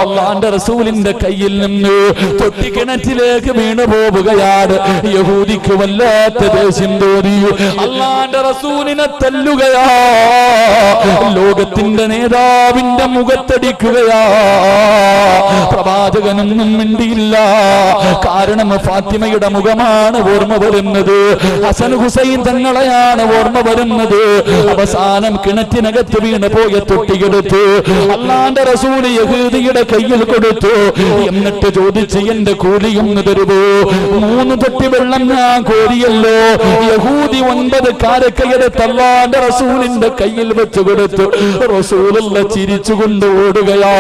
അള്ളാന്റെ റസൂലിന്റെ കയ്യിൽ നിന്ന് തൊട്ടി കിണറ്റിലേക്ക് വീണു പോവുകയാണ്. യഹൂദിക്ക് വല്ലാത്ത ദേഷ്യം തോന്നി. അള്ളാന്റെ റസൂലിനെ തല്ലുകയാ. ലോകത്തിന്റെ നേതാവിന്റെ മുഖത്തടിക്കുകയാ. പ്രവാചകനൊന്നും മിണ്ടിയില്ല. കാരണം ഫാത്തിമയുടെ മുഖമാണ് ഓർമ്മ വരുന്നത്, ഹസൻ ഹുസൈൻ തങ്ങളെയാണ് ഓർമ്മ വരുന്നത്. അവസാനം കിണറ്റിനകത്ത് വീണ് പോയ തൊട്ടിയെടുത്ത് അള്ളാന്റെ റസൂല് യഹൂദിയുടെ കയ്യിൽ കൊടുത്തു. എന്നിട്ട് ചോദിച്ച്, എന്റെ കൂലിയൊന്ന് തരുവോ? 3 തൊട്ടി വെള്ളം ഞാൻ കോരിയല്ലോ. യഹൂദി 9 കാരക്കയെടുത്ത് അള്ളാന്റെ റസൂലിന്റെ കയ്യിൽ വെച്ച് കൊടുത്തു. റസൂലുള്ള ചിരിച്ചുകൊണ്ട് ഓടുകയാ.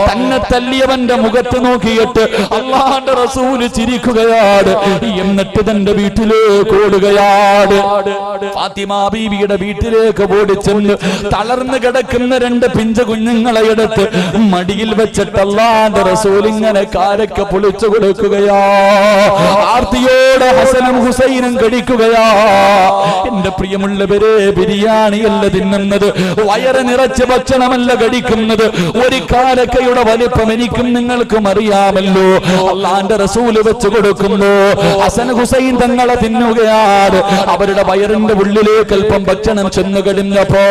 തന്നെ തല്ലിയവന്റെ മുഖത്ത് നോക്കിയിട്ട് അള്ളാന്റെ റസൂല് ചിരിക്കുകയാണ്. എന്നിട്ട് തന്റെ വീട്ടിലേക്ക് ഓടുകയാണ്. ഫാത്തിമ ബീവിയുടെ വീട്ടിലേക്ക് ഓടിച്ചെന്ന് തളർന്നു കിടക്കുന്ന 2 പിഞ്ചു കുഞ്ഞുങ്ങളെ എടുത്ത് മടിയിൽ വെച്ചിട്ട് അല്ലാഹുവിന്റെ റസൂൽ ഇങ്ങനെ കാരക്ക പൊളിച്ചു കൊടുക്കുകയാ. ആർത്തിയോടെ ഹസനും ഹുസൈനും കഴിക്കുകയാ. എന്റെ പ്രിയമുള്ളവരെ, ബിരിയാണിയല്ല തിന്നുന്നത്, വയറ് നിറച്ച് ഭക്ഷണമല്ല കഴിക്കുന്നത്. ഒരു കാരക്കയുടെ വലിപ്പം എനിക്കും നിങ്ങൾക്കും അറിയാമല്ലോ. അല്ലാഹുവിന്റെ റസൂൽ വെച്ച് കൊടുക്കുന്നു. ഹസൻ ഹുസൈൻ തങ്ങളെ തിന്നുകയാണ്. അവരുടെ വയറിന്റെ ഉള്ളിലേക്ക് അല്പം ഭക്ഷണം ചെന്നു കഴിഞ്ഞപ്പോ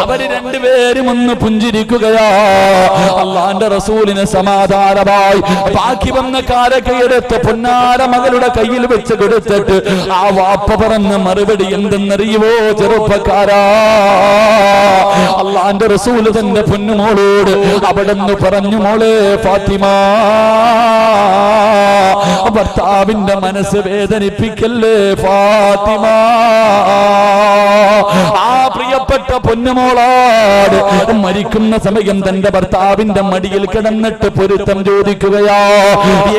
അവര് രണ്ടുപേരും ഒന്ന് പുഞ്ചിരിക്കുകയാ. അള്ളാന്റെ റസൂലിന് സമാധാനമായി ബാക്കി വന്ന കാരക്കയെടുത്ത് പൊന്നാര മകളുടെ കയ്യിൽ വെച്ച് കൊടുത്തിട്ട് ആ വാപ്പ പറഞ്ഞ മറുപടി എന്തെന്നറിയുവോ ചെറുപ്പക്കാരാ? അള്ളാന്റെ റസൂല് തന്റെ പൊന്നുമോളോട് അവിടെന്ന് പറഞ്ഞു, മോളെ ഫാത്തിമ, ഭർത്താവിന്റെ മനസ്സ് വേദനിപ്പിക്കല്ലേ ഫാത്തിമ. ആ പ്രിയപ്പെട്ട പൊന്നുമോളാട് മരിക്കുന്ന സമയം തന്റെ ഭർത്താവിന്റെ മടിയിൽ കിടന്നിട്ട് പൊരുത്തം ചോദിക്കുകയാ.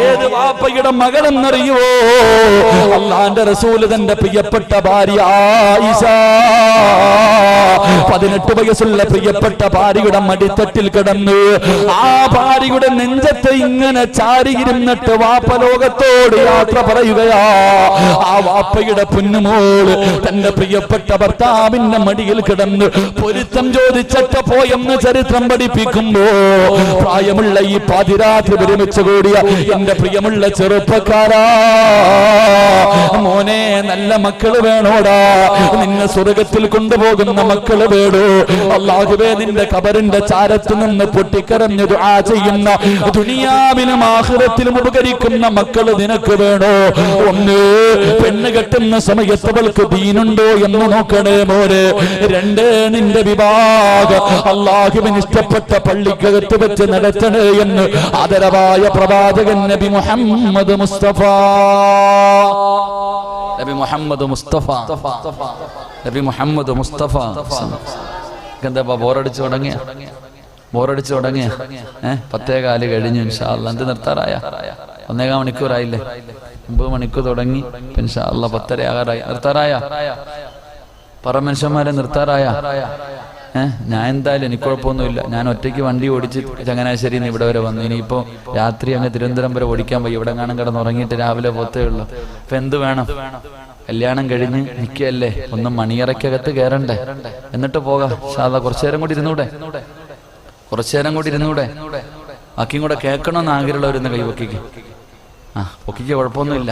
ഏത് വാപ്പയുടെ മകളെന്നറിയോ? അള്ളാന്റെ റസൂല് തന്റെ പ്രിയപ്പെട്ട ഭാര്യ ആയിഷ, 18 വയസ്സുള്ള പ്രിയപ്പെട്ട ഭാര്യയുടെ മടിത്തട്ടിൽ കിടന്നു. ആ ഭാര്യയുടെ നെഞ്ചത്ത് ഇങ്ങനെ ചാരിയിരുന്നിട്ട് വാപ്പ ലോകത്തോട് യാത്ര പറയുകയാ. ആ വാപ്പയുടെ പൊന്നുമോള് തന്റെ പ്രിയപ്പെട്ട ഭർത്താവിന്റെ മടിയിൽ കിടന്ന് പൊരുത്തം ചോദിച്ചിട്ട് പോയെന്ന് ചരിത്രം പഠിപ്പിക്കുമ്പോ പ്രായമുള്ള ഈ പാതിരാത്രി ഒരുമിച്ച് കൂടിയ എന്റെ പ്രിയമുള്ള ചെറുപ്പക്കാരാ, മോനെ, നല്ല മക്കള് വേണോടാ. നിന്നെ സ്വർഗത്തിൽ കൊണ്ടുപോകുന്ന മക്കള് വേണോ? അല്ലാഹുവേ, നിന്റെ ഖബറിന്റെ ചാരത്ത് നിന്ന് പൊട്ടിക്കരഞ്ഞു ദുആ ചെയ്യുന്ന ദുനിയാവിലും ആഖിറത്തിലും ഉപകരിക്കുന്ന മക്കള് നിനക്ക് വേണോ? ഒന്ന്, പെണ്ണ് കെട്ടുന്ന സമയത്ത് അവൾക്ക് ദീനുണ്ടോ എന്ന് നോക്കണേ മോനെ. 2, നിന്റെ വിവാഹം അല്ലാഹുവിന് ഇഷ്ടപ്പെട്ട പള്ളിക്കകത്ത് വെച്ച് നടത്തണേ എന്ന് ആദരവായ പ്രവാചകൻ നബി മുഹമ്മദ് മുസ്തഫ. നബി മുഹമ്മദ് മുസ്തഫ, നബി മുഹമ്മദ് മുസ്തഫ. എന്താ ബോറടിച്ചു തുടങ്ങിയ? 10:15 കഴിഞ്ഞു. ഇൻഷാ അല്ലാഹ് എന്ത് നിർത്താറായ? 1.25 മണിക്കൂറായില്ലേ? 9 മണിക്കൂർ തുടങ്ങി. ഇൻഷാ അല്ലാഹ് 10:30 ആകാറായി. നിർത്താറായ? പറ മനുഷ്യന്മാരെ, നിർത്താറായ? ഞാൻ എന്തായാലും എനിക്ക് കുഴപ്പമൊന്നുമില്ല, ഞാൻ ഒറ്റയ്ക്ക് വണ്ടി ഓടിച്ച് ചങ്ങനാശ്ശേരിയിൽ നിന്ന് ഇവിടെ വരെ വന്നു, ഇനിയിപ്പോൾ രാത്രി അങ്ങ് തിരുവനന്തപുരം വരെ ഓടിക്കാൻ പോയി, ഇവിടെ കാണാൻ കിടന്നുറങ്ങിയിട്ട് രാവിലെ പോത്തേ ഉള്ളൂ. അപ്പം എന്ത് വേണം? കല്യാണം കഴിഞ്ഞ് നിൽക്കുകയല്ലേ, ഒന്ന് മണിയറയ്ക്കകത്ത് കയറണ്ടേ, എന്നിട്ട് പോകാം. കുറച്ചു നേരം കൂടി ഇരുന്നൂടെ, കുറച്ചു നേരം കൂടി ഇരുന്നൂടെ, ബാക്കിയും കൂടെ കേൾക്കണമെന്ന് ആഗ്രഹമുള്ളവരൊന്ന് കൈവക്കിക്ക്. പൊക്കിക്ക് കുഴപ്പമൊന്നുമില്ല.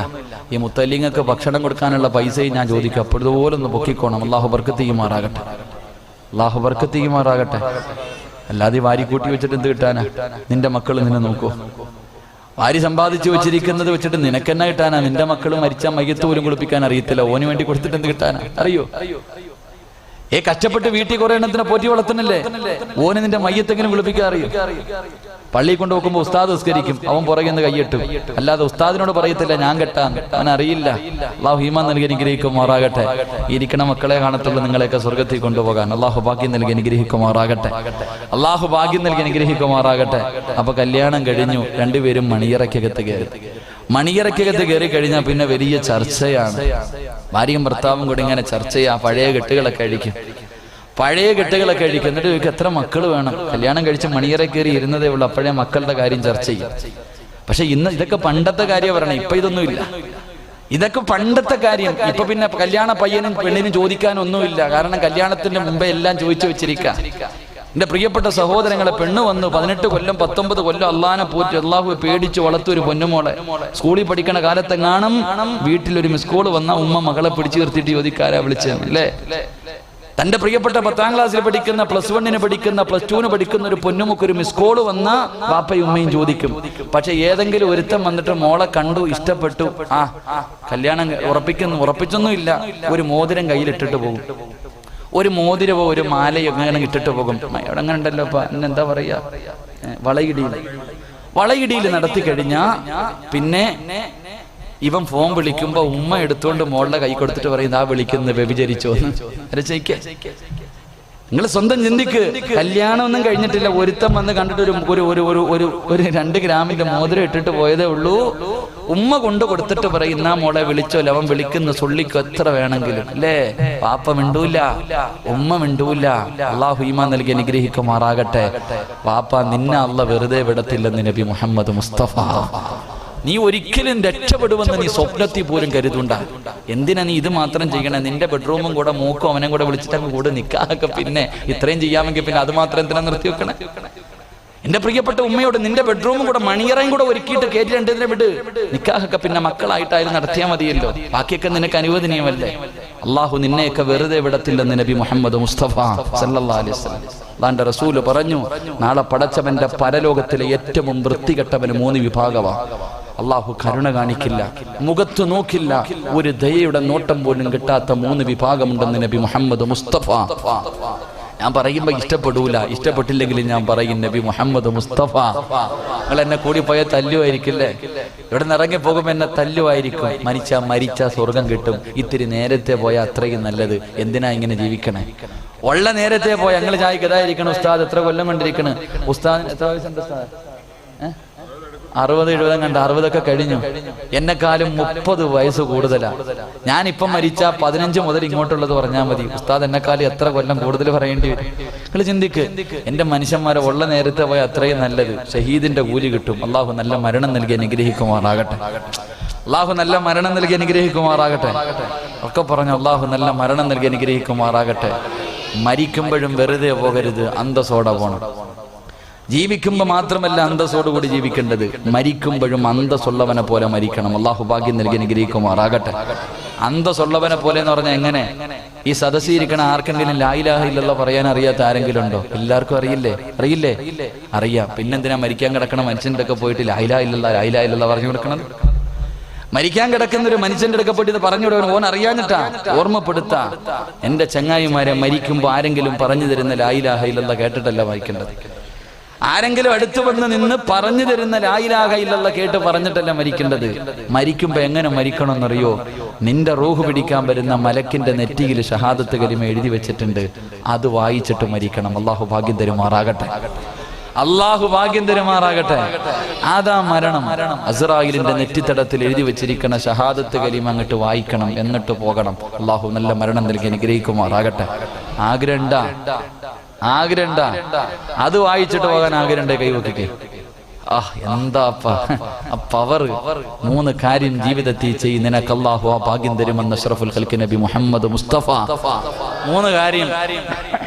ഈ മുത്തല്ലിങ്ങൾക്ക് ഭക്ഷണം കൊടുക്കാനുള്ള പൈസയും ഞാൻ ചോദിക്കും, അപ്പോഴതുപോലൊന്ന് പൊക്കിക്കോണം. അള്ളാഹു ബർക്കത്ത് ചെയ്യുമാറാകട്ടെ, അള്ളാഹു ബർക്കത്ത് ചെയ്യുമാറാകട്ടെ. അല്ലാതെ വാരി കൂട്ടി വെച്ചിട്ട് എന്ത് കിട്ടാനാ? നിന്റെ മക്കൾ നിന്നെ നോക്കൂ. വാരി സമ്പാദിച്ചു വെച്ചിരിക്കുന്നത് വെച്ചിട്ട് നിനക്കെന്നെ കിട്ടാനാ? നിന്റെ മക്കൾ മരിച്ചാൽ മയ്യത്ത് പോലും കുളിപ്പിക്കാൻ അറിയത്തില്ല, ഓന് വേണ്ടി കൊടുത്തിട്ട് എന്ത് കിട്ടാനാ? അറിയോ? കഷ്ടപ്പെട്ട് വീട്ടിൽ കുറെ എണ്ണത്തിനെ പോറ്റി വളർത്തുന്നില്ലേ, ഓന് നിന്റെ മയ്യത്തെങ്കിലും കുളിപ്പിക്കാൻ അറിയോ? പള്ളിയിൽ കൊണ്ട് വെക്കുമ്പോൾ ഉസ്താദ് നിസ്കരിക്കും, അവൻ പുറകെ നിന്ന് കൈയിട്ടു. അല്ലാതെ ഉസ്താദിനോട് പറയത്തില്ല ഞാൻ കെട്ടാൻ, അവൻ അറിയില്ല. അള്ളാഹു ഈമാൻ നൽകി അനുഗ്രഹിക്കുമാറാകട്ടെ. ഇരിക്കണ മക്കളെ കാണത്തുള്ളൂ നിങ്ങളെയൊക്കെ സ്വർഗത്തിൽ കൊണ്ടുപോകാൻ. അള്ളാഹു ഭാഗ്യം നൽകി അനുഗ്രഹിക്കുമാറാകട്ടെ, അള്ളാഹു ഭാഗ്യം നൽകി അനുഗ്രഹിക്കുമാറാകട്ടെ. അപ്പൊ കല്യാണം കഴിഞ്ഞു, രണ്ടുപേരും മണിയറയ്ക്കകത്ത് കയറി. മണിയറയ്ക്കകത്ത് കയറി കഴിഞ്ഞാൽ പിന്നെ വലിയ ചർച്ചയാണ്. ഭാര്യയും ഭർത്താവും കൂടി ഇങ്ങനെ ചർച്ച ചെയ്യാ, പഴയ കെട്ടുകളൊക്കെ അഴിക്കും, പഴയ കെട്ടുകളൊക്കെ അഴിക്കും. എന്നിട്ട് ഇവർക്ക് എത്ര മക്കൾ വേണം? കല്യാണം കഴിച്ച് മണിയറ കയറി ഇരുന്നതേ ഉള്ളൂ, അപ്പോഴേ മക്കളുടെ കാര്യം ചർച്ച ചെയ്യും. പക്ഷെ ഇന്ന് ഇതൊക്കെ പണ്ടത്തെ കാര്യം പറയണേ, ഇപ്പൊ ഇതൊന്നുമില്ല. ഇതൊക്കെ പണ്ടത്തെ കാര്യം. ഇപ്പൊ പിന്നെ കല്യാണ പയ്യനും പെണ്ണിനും ചോദിക്കാനൊന്നുമില്ല, കാരണം കല്യാണത്തിന്റെ മുമ്പേ എല്ലാം ചോദിച്ചു വെച്ചിരിക്കുക. എന്റെ പ്രിയപ്പെട്ട സഹോദരങ്ങളെ, പെണ്ണ് വന്നു 18 കൊല്ലം 19 കൊല്ലം അള്ളാനെ പോറ്റി അള്ളാഹുവെ പേടിച്ച് വളർത്തൊരു പൊന്നുമോളെ. സ്കൂളിൽ പഠിക്കണ കാലത്തെങ്ങാനും വീട്ടിലൊരു മിസ് കോള് വന്ന ഉമ്മ മകളെ പിടിച്ചു നിർത്തിയിട്ട് ചോദിക്കാരാ വിളിച്ചത് അല്ലേ? തന്റെ പ്രിയപ്പെട്ട 10ാം ക്ലാസ്സിൽ പഠിക്കുന്ന, +1 പഠിക്കുന്ന, +2 പഠിക്കുന്ന ഒരു പൊന്നുമുക്കൊരു മിസ് കോള് വന്ന വാപ്പയും ഉമ്മയും ചോദിക്കും. പക്ഷെ ഏതെങ്കിലും ഒരുത്തം വന്നിട്ട് മോളെ കണ്ടു, ഇഷ്ടപ്പെട്ടു, കല്യാണം ഉറപ്പിച്ചൊന്നും ഇല്ല, ഒരു മോതിരം കയ്യിലിട്ടിട്ട് പോകും. ഒരു മോതിരവോ ഒരു മാലയോ അങ്ങനെ ഇട്ടിട്ട് പോകും. അവിടെ അങ്ങനെ ഉണ്ടല്ലോ, എന്താ പറയാ, വളയിടിയിൽ നടത്തി കഴിഞ്ഞാ പിന്നെ ഇവൻ ഫോൺ വിളിക്കുമ്പോ ഉമ്മ എടുത്തുകൊണ്ട് മോളുടെ കൈ കൊടുത്തിട്ട് പറയും, ആ വിളിക്കുന്നത് വ്യഭിചരിച്ചോന്ന്. നിങ്ങൾ സ്വന്തം ചിന്തിക്ക്. കല്യാണം ഒന്നും കഴിഞ്ഞിട്ടില്ല, ഒരുത്തം വന്ന് കണ്ടിട്ട് ഒരു 2 ഗ്രാമിന്റെ മോതിരം ഇട്ടിട്ട് പോയതേ ഉള്ളൂ. ഉമ്മ കൊണ്ട് കൊടുത്തിട്ട് പറയുന്ന മോളെ വിളിച്ചോ, അവൻ വിളിക്കുന്ന സുള്ളിക്കോ എത്ര വേണമെങ്കിലും അല്ലേ? പാപ്പ മിണ്ടൂല, ഉമ്മ മിണ്ടൂല. അള്ളാഹു ഈമാൻ നൽകി അനുഗ്രഹിക്കുമാറാകട്ടെ. പാപ്പ നിന്നെ അള്ള വെറുതെ വിടത്തില്ലെന്ന് നബി മുഹമ്മദ് മുസ്തഫ. നീ ഒരിക്കലും രക്ഷപ്പെടുമെന്ന് നീ സ്വപ്നത്തിൽ പോലും കരുതണ്ട. എന്തിനാ നീ ഇത് മാത്രം ചെയ്യണേ? നിന്റെ ബെഡ്റൂമും കൂടെ മൂക്കും അവനെ കൂടെ വിളിച്ചിട്ട് അങ്ങ് കൂടെ നിക്കാഹൊക്കെ പിന്നെ ഇത്രയും ചെയ്യാമെങ്കിൽ പിന്നെ അത് മാത്രം എന്തിനാ നിർത്തി വെക്കണേ? എന്റെ പ്രിയപ്പെട്ട ഉമ്മയോട് നിന്റെ ബെഡ്റൂമും കൂടെ മണിയറയും കൂടെ ഒരുക്കിയിട്ട് കയറ്റി രണ്ടിനെ വിട്. നിക്കാഹൊക്കെ പിന്നെ മക്കളായിട്ടായാലും നടത്തിയാൽ മതിയല്ലോ, ബാക്കിയൊക്കെ നിനക്ക് അനുവദനീയമല്ലേ. അള്ളാഹു നിന്നെയൊക്കെ വെറുതെ വിടത്തില്ലെന്ന് നബി മുഹമ്മദ് മുസ്തഫ സല്ലല്ലാഹു അലൈഹി വസല്ലം. അല്ലാഹുവിന്റെ റസൂല് പറഞ്ഞു, നാളെ പടച്ചവന്റെ പരലോകത്തിലെ ഏറ്റവും വൃത്തികെട്ടവന് 3 വിഭാഗമാണ്. അള്ളാഹു കരുണ കാണിക്കില്ല, മുഖത്ത് നോക്കില്ല, ഒരു ദയയുടെ നോട്ടം പോലും കിട്ടാത്ത 3 വിഭാഗമുണ്ടെന്ന് നബി മുഹമ്മദ് മുസ്തഫ. ഞാൻ പറയുമ്പോ ഇഷ്ടപ്പെടൂല, ഇഷ്ടപ്പെട്ടില്ലെങ്കിലും ഞാൻ പറയും നബി മുഹമ്മദ് മുസ്തഫ. നിങ്ങൾ എന്നെ കൂടി പോയ തല്ലുമായിരിക്കില്ലേ? ഇവിടെ നിന്ന് ഇറങ്ങി പോകുമ്പോ എന്നെ തല്ലുമായിരിക്കും. മരിച്ച സ്വർഗം കിട്ടും. ഇത്തിരി നേരത്തെ പോയാൽ അത്രയും നല്ലത്. എന്തിനാ ഇങ്ങനെ ജീവിക്കണേ? ഉള്ള നേരത്തെ പോയ ഞങ്ങൾ ചായക്ക് ഇതായിരിക്കണം. ഉസ്താദ് എത്ര കൊല്ലം കണ്ടിരിക്കണ്? ഉസ്താദിന് എത്ര വയസ്സുണ്ട് ഉസ്താദ്? 60-70 കണ്ട 60ഒക്കെ കഴിഞ്ഞു. എന്നെക്കാളും 30 വയസ്സ് കൂടുതലാ. ഞാനിപ്പം മരിച്ച 15 മുതൽ ഇങ്ങോട്ടുള്ളത് പറഞ്ഞാൽ മതി. ഉസ്താദ് എന്നെക്കാളും എത്ര കൊല്ലം കൂടുതൽ പറയേണ്ടി വരും? നിങ്ങൾ ചിന്തിക്ക്. എന്റെ മനുഷ്യന്മാരെ ഉള്ള നേരത്തെ പോയ അത്രയും നല്ലത്. ഷഹീദിന്റെ കൂലി കിട്ടും. അള്ളാഹു നല്ല മരണം നൽകി അനുഗ്രഹിക്കുമാറാകട്ടെ. അള്ളാഹു നല്ല മരണം നൽകി അനുഗ്രഹിക്കുമാറാകട്ടെ. ഒക്കെ പറഞ്ഞു അള്ളാഹു നല്ല മരണം നൽകി അനുഗ്രഹിക്കുമാറാകട്ടെ. മരിക്കുമ്പോഴും വെറുതെ പോകരുത്, അന്തസ്സോടെ പോകണം. ജീവിക്കുമ്പോൾ മാത്രമല്ല അന്തസ്സോടുകൂടി ജീവിക്കേണ്ടത്, മരിക്കുമ്പോഴും അന്തസ്സുള്ളവനെ പോലെ മരിക്കണം. അള്ളാഹു ഭാഗ്യം നൽകി അനുഗ്രഹിക്കുമാറാകട്ടെ. അന്തസ്സുള്ളവനെ പോലെ എന്ന് പറഞ്ഞാൽ എങ്ങനെ? ഈ സദസ്സിരിക്കണ ആർക്കെങ്കിലും ലാ ഇലാഹ ഇല്ലല്ലാഹ് പറയാൻ അറിയാത്ത ആരെങ്കിലും ഉണ്ടോ? എല്ലാവർക്കും അറിയില്ലേ? അറിയാം. പിന്നെന്തിനാ മരിക്കാൻ കിടക്കണ മനുഷ്യൻ്റെ ഒക്കെ പോയിട്ട് ലാ ഇലാഹ ഇല്ലല്ലാഹ് പറഞ്ഞു കൊടുക്കണം? മരിക്കാൻ കിടക്കുന്ന ഒരു മനുഷ്യന്റെ അടുക്ക പോയിട്ട് പറഞ്ഞു കൊടുക്കണം. ഓൻ അറിയാഞ്ഞിട്ടാ, ഓർമ്മപ്പെടുത്താ. എന്റെ ചങ്ങായിമാരെ, മരിക്കുമ്പോൾ ആരെങ്കിലും പറഞ്ഞു തരുന്ന ലാ ഇലാഹ ഇല്ലല്ലാഹ് കേട്ടിട്ടല്ല മരിക്കേണ്ടത്. ആരെങ്കിലും അടുത്തു വന്ന് നിന്ന് പറഞ്ഞു തരുന്ന ലാ ഇലാഹ ഇല്ലല്ലാഹ് കേട്ട് പറഞ്ഞിട്ടല്ല മരിക്കേണ്ടത്. മരിക്കുമ്പോ എങ്ങനെ മരിക്കണമെന്നറിയോ? നിന്റെ റൂഹ് പിടിക്കാൻ വരുന്ന മലക്കിന്റെ നെറ്റിയിൽ ഷഹാദത്ത് കലിമ എഴുതി വെച്ചിട്ടുണ്ട്, അത് വായിച്ചിട്ട് മരിക്കണം. അള്ളാഹു ഭാഗ്യം തരുമാറാകട്ടെ. അള്ളാഹു ഭാഗ്യം തരുമാറാകട്ടെ. അതാ മരണം. അസ്റായിലിന്റെ നെറ്റിത്തടത്തിൽ എഴുതി വെച്ചിരിക്കുന്ന ഷഹാദത്ത് കലിമ അങ്ങോട്ട് വായിക്കണം, എന്നിട്ട് പോകണം. അള്ളാഹു നല്ല മരണം നൽകി അനുഗ്രഹിക്കുമാറാകട്ടെ. ആഗ്രഹണ്ട അത് വായിച്ചിട്ട് പോകാൻ ആഗ്രഹണ്ട കൈവക്കിക്കേ. എന്താ പവർ. 3 കാര്യം ജീവിതത്തിൽ ചെയ്ത് നിനക്ക് അല്ലാഹു ആ ഭാഗ്യം തരുമെന്ന് അഷ്റഫുൽ ഖൽഖ് നബി മുഹമ്മദ് മുസ്തഫ. 3 കാര്യം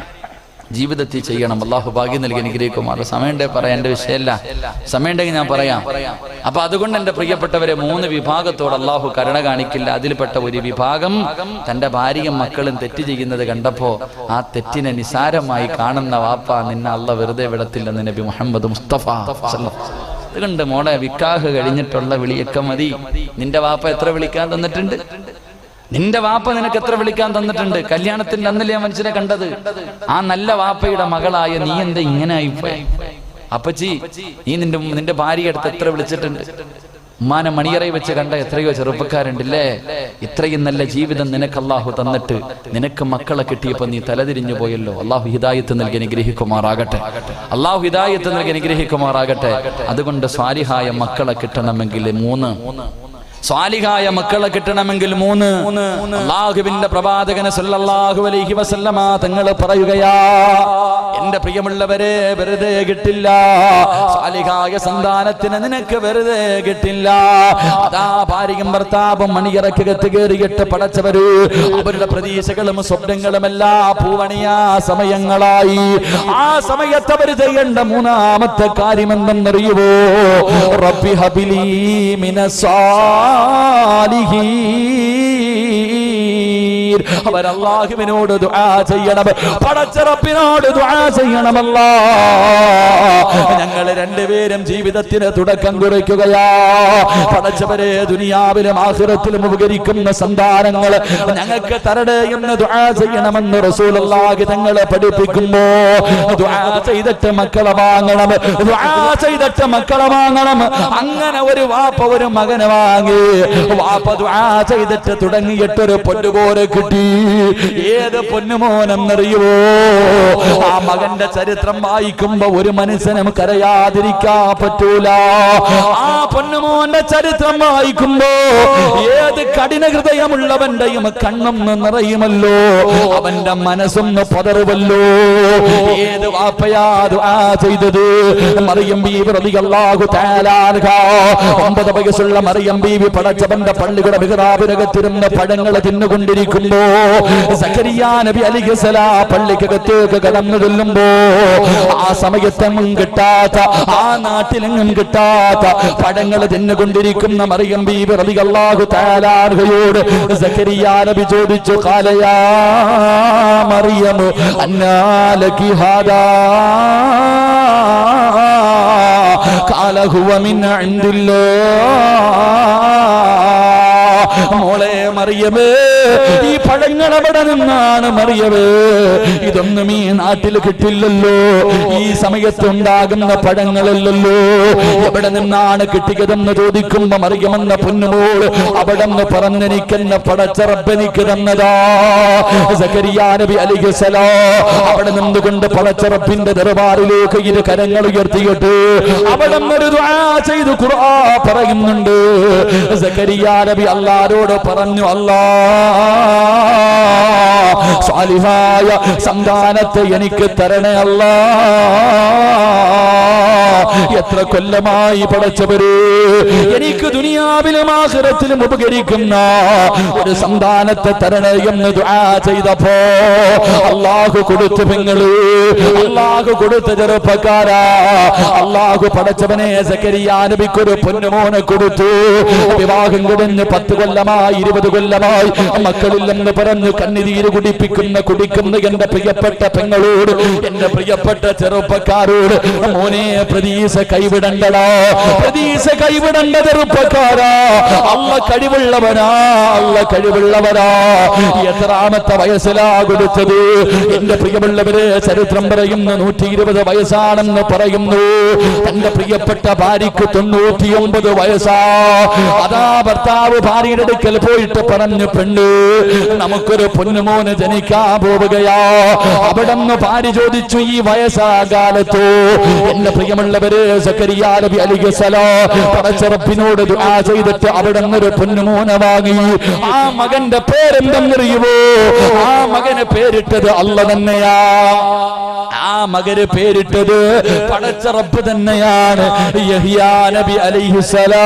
ജീവിതത്തിൽ ചെയ്യണം. അല്ലാഹു ഭാഗ്യം നൽകി അനുഗ്രഹിക്കുമാറ്. സമയമുണ്ടെ പറയാം, എന്റെ വിഷയമല്ല. സമയമുണ്ടെങ്കിൽ ഞാൻ പറയാം. അപ്പൊ അതുകൊണ്ട് എന്റെ പ്രിയപ്പെട്ടവരെ, 3 വിഭാഗത്തോട് അല്ലാഹു കരുണ കാണിക്കില്ല. അതിൽപ്പെട്ട ഒരു വിഭാഗം തന്റെ ഭാര്യയും മക്കളും തെറ്റ് ചെയ്യുന്നത് കണ്ടപ്പോ ആ തെറ്റിനെ നിസാരമായി കാണുന്ന വാപ്പ, നിന്നെ അല്ലാഹു വെറുതെ വിടത്തില്ലെന്ന് നബി മുഹമ്മദ് മുസ്തഫ. അതുകൊണ്ട് മോളെ, വിക്കാഹ് കഴിഞ്ഞിട്ടുള്ള വിളിയൊക്കെ മതി. നിന്റെ വാപ്പ എത്ര വിളിക്കാൻ തന്നിട്ടുണ്ട്? നിന്റെ വാപ്പ നിനക്ക് എത്ര വിളിക്കാൻ തന്നിട്ടുണ്ട്? കല്യാണത്തിന്റെ അന്നല്ലേ മനുഷ്യനെ കണ്ടത്. ആ നല്ല വാപ്പയുടെ മകളായ നീ എന്താ ഇങ്ങനെ ആയിപ്പോയി? അപ്പച്ചി, നീ നിന്റെ ഭാര്യയെ അടുത്ത് എത്ര വിളിച്ചിട്ടുണ്ട്? ഉമ്മാനെ മണിയറയിൽ വെച്ച് കണ്ട എത്രയോ ചെറുപ്പക്കാരുണ്ടല്ലേ? ഇത്രയും നല്ല ജീവിതം നിനക്ക് അല്ലാഹു തന്നിട്ട് നിനക്ക് മക്കളെ കിട്ടിയപ്പോ നീ തലതിരിഞ്ഞു പോയല്ലോ. അല്ലാഹു ഹിദായത്ത് നൽകി അനുഗ്രഹിക്കുമാറാകട്ടെ. അല്ലാഹു ഹിദായത്ത് നൽകി അനുഗ്രഹിക്കുമാറാകട്ടെ. അതുകൊണ്ട് സ്വാലിഹായ മക്കളെ കിട്ടണമെങ്കിൽ 3 സ്വാലിഹായ മക്കളെ കിട്ടണമെങ്കിൽ 3. അല്ലാഹുവിന്റെ പ്രവാചകൻ സല്ലല്ലാഹു അലൈഹി വസല്ലമ തങ്ങൾ പറയുകയാ, എന്റെ പ്രിയമുള്ളവരെ, വെറുതെ കിട്ടില്ല. സ്വാലിഹായ സന്താനത്തിന് നിനക്ക് വെറുതെ കിട്ടില്ല. അതാ ഭാര്യയും ഭർത്താവും മണിയറക്കകത്ത് കയറിയിട്ട് പടച്ചവര് അവരുടെ പ്രതീക്ഷകളും സ്വപ്നങ്ങളുമെല്ലാം പൂവണിയാ സമയങ്ങളായി. ആ സമയത്ത് അവർ ചെയ്യേണ്ട 3ാമത്തെ കാര്യം എന്തെന്നറിയുവോ? റബ്ബി ഹബിലി അവർ അല്ലാഹുവിനോട് ദുആ ചെയ്യണം, പടച്ച റബ്ബിനോട് ദുആ ചെയ്യണമല്ലാ. ഞങ്ങൾ 2 പേരും ജീവിതത്തിന് തുടക്കം കുറിക്കുകയാ. പടച്ചവരെ, ദുനിയാവിലും ആഖിറത്തിലും ഉപകരിക്കുന്ന സന്താനങ്ങൾ ഞങ്ങൾക്ക് തരണേ എന്ന് ദുആ ചെയ്യണമെന്ന് റസൂലുള്ളാഹി തങ്ങളെ പഠിപ്പിക്കുമ്പോ, ദുആ ചെയ്തിട്ട് മക്കളെ വാങ്ങണം, ദുആ ചെയ്തിട്ട് മക്കളെ വാങ്ങണം. അങ്ങനെ ഒരു വാപ്പ ഒരു മകനെ വാങ്ങി. വാപ്പ ദുആ ചെയ്തിട്ട് തുടങ്ങിയിട്ടൊരു പൊന്നുപോലെ കിട്ടി. ഏത് പൊന്നുമോനെന്നറിയുവോ? ആ മകന്റെ ചരിത്രം വായിക്കുമ്പോ ഒരു മനുഷ്യനും കരയാതിരിക്കാൻ പറ്റൂല. ആ പൊന്നുമോന്റെ ചരിത്രം വായിക്കുമ്പോ ഏത് കഠിന ഹൃദയമുള്ളവന്റെയും കണ്ണും നിറയുമല്ലോ, അവന്റെ മനസ്സൊന്ന് പതറുമല്ലോ. ഏത് വാപ്പയാ ദുആ ചെയ്തത്? മറിയം ബീവി റളിയല്ലാഹു തആല അൻഹ. 9 വയസ്സുള്ള മറിയം ബീവി പടച്ചവന്റെ പള്ളിയുടെ മിഹ്റാബിനകത്തിരുന്ന് പഴങ്ങൾ തിന്നുകൊണ്ടിരിക്കുമ്പോ സക്കരിയ നബി അലൈഹിസ്സലാം പള്ളിക്കകത്തേക്ക് കടന്നു ചെല്ലുമ്പോ ആ സമയത്തെങ്ങും കിട്ടാത്ത, ആ നാട്ടിലെങ്ങും കിട്ടാത്ത പഴങ്ങൾ തിന്നുകൊണ്ടിരിക്കുന്ന മറിയം ബീവി റളിയല്ലാഹു തആല അൻഹയോട് സക്കരിയ നബി ചോദിച്ചു, ഖാലയാ മറിയം അന്നാ ലകി ഹാദാ? ഖാല ഹുവ മിൻ ഇൻദില്ലാഹ്. മോളെ മറിയമേ, ഈ പഴങ്ങൾ എവിടെ നിന്നാണ് മറിയമേ? ഇതൊന്നും ഈ നാട്ടിൽ കിട്ടില്ലല്ലോ. ഈ സമയത്ത് ഉണ്ടാകുന്ന പഴങ്ങളല്ലല്ലോ. എവിടെ നിന്നാണ് കിട്ടിയതെന്ന് ചോദിക്കുമ്പോ മറിയമെന്ന പൊന്നുമോൾ അവിടെ നിന്ന് പറഞ്ഞെനിക്കെന്നെ പടച്ച റബ്ബ് എനിക്ക് തന്നതാ. സക്കരിയ നബി അലൈഹിസ്സലാം അവിടെ നിന്നുകൊണ്ട് പടച്ച റബ്ബിന്റെ ദർബാറിലേക്ക് 2 കരങ്ങൾ ഉയർത്തിയിട്ട് അവിടെ ഒരു ദുആ ചെയ്തു ഖുർആൻ പറയുന്നുണ്ട്. സക്കരിയ നബി അല്ലാഹുവോട് പറഞ്ഞു, അല്ലാഹ് സാലിഹായ സന്താനത്തെ എനിക്ക് തരണേ അല്ലാ. എത്ര കൊല്ലമായി പടച്ചവര് എനിക്ക് ദുനിയാവിലും ആഖിറത്തിലും ഉപകരിക്കുന്ന ഒരു സന്താനത്തെ തരണേ എന്ന് ദുആ ചെയ്തപ്പോ അല്ലാഹു കൊടുത്തു. പെങ്ങള്, അല്ലാഹു കൊടുത്ത ചെറുപ്പക്കാരാ, അല്ലാഹു പടച്ചവനെ സക്കരിയ നബിക്കൊരു പൊന്നുമോനെ കൊടുത്തു. വിവാഹം കഴിഞ്ഞ് 10 കൊല്ലമായി 20 കൊല്ലമായി മക്കളില്ലെന്ന് പറഞ്ഞു കണ്ണുനീര് കുടിക്കുന്ന എന്റെ പ്രിയപ്പെട്ട പെങ്ങളോട്, എന്റെ പ്രിയപ്പെട്ട ചെറുപ്പക്കാരോട്, മോനെ പ്രതീക്ഷ പ്രതീക്ഷ കൈവിടണ്ടടാ, പ്രതീക്ഷ കൈവിടണ്ട ചെറുപ്പക്കാരാ. അള്ള കഴിവുള്ളവനാ, അള്ള കഴിവുള്ളവനാ. എത്രാമത്തെ വയസ്സിലാ കൊടുത്തത്? എന്റെ പ്രിയമുള്ളവരെ, ചരിത്രം പറയുന്നു 120 വയസ്സാണെന്ന് പറയുന്നു. തന്റെ പ്രിയപ്പെട്ട ഭാര്യയ്ക്ക് 99 വയസ്സാ. അതാ ഭർത്താവ് ഭാര്യയുടെ അടുക്കൽ പോയിട്ട് പറഞ്ഞു, പെണ്ണ് നമുക്കൊരു പൊന്നുമോന് ജനിക്കാൻ പോവുകയാ. അവിടെ നിന്ന് ഭാര്യ ചോദിച്ചു, ഈ വയസ്സാകാലത്തോ? എന്റെ പ്രിയമുള്ളവര്, സക്കരിയ നബി അലൈഹിസ്സലാം പടച്ച റബ്ബിനോട് ദുആ ചെയ്തിട്ട് അവിടെ നിന്നൊരു പൊന്നുമോനെ വാങ്ങി. ആ മകന്റെ പേരെന്തെന്നറിയുമോ? ആ മകന് പേരിട്ടത് അല്ല തന്നെയാ. ആ മകന് പേരിട്ടത് പടച്ച റബ്ബ് തന്നെയാണ്, യഹ്യാ നബി അലൈഹിസ്സലാം.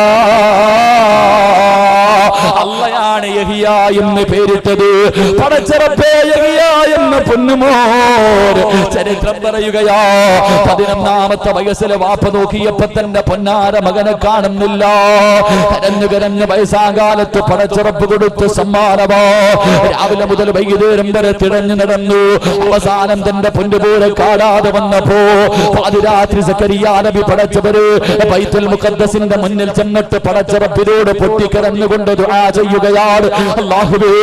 അള്ളയാണ് യഹ്യ എന്ന് പേരിട്ടത്. പടച്ച റബ്ബേ, യഹ്യ എന്ന പൊന്നുമോൻ. ചരിത്രം പറയുകയാ, 11ാമത്തെ വയസ്സിലെ വാപ്പ നോക്കിയപ്പോ തന്റെ പൊന്നാര മകനെ കാണുന്നില്ല. കരഞ്ഞു കരഞ്ഞ് വയസ്സാകാലത്ത് പടച്ച റബ്ബ് കൊടുത്ത് സമ്മാനമാ. രാവിലെ മുതൽ വൈകുന്നേരം വരെ തിരഞ്ഞു നടന്നു. അവസാനം തന്റെ പൊന്നുപോലെ കാണാതെ വന്നപ്പോ പാതിരാത്രി സക്കരിയ നബി പടച്ചവര് ബൈത്തുൽ മുഖദ്ദസിന്റെ മുന്നിൽ ചെന്നിട്ട് പടച്ച റബ്ബിനോട് പൊട്ടിക്കരഞ്ഞുകൊണ്ട് ദുആ ചെയ്യുകയാണ്. അല്ലാഹുവേ,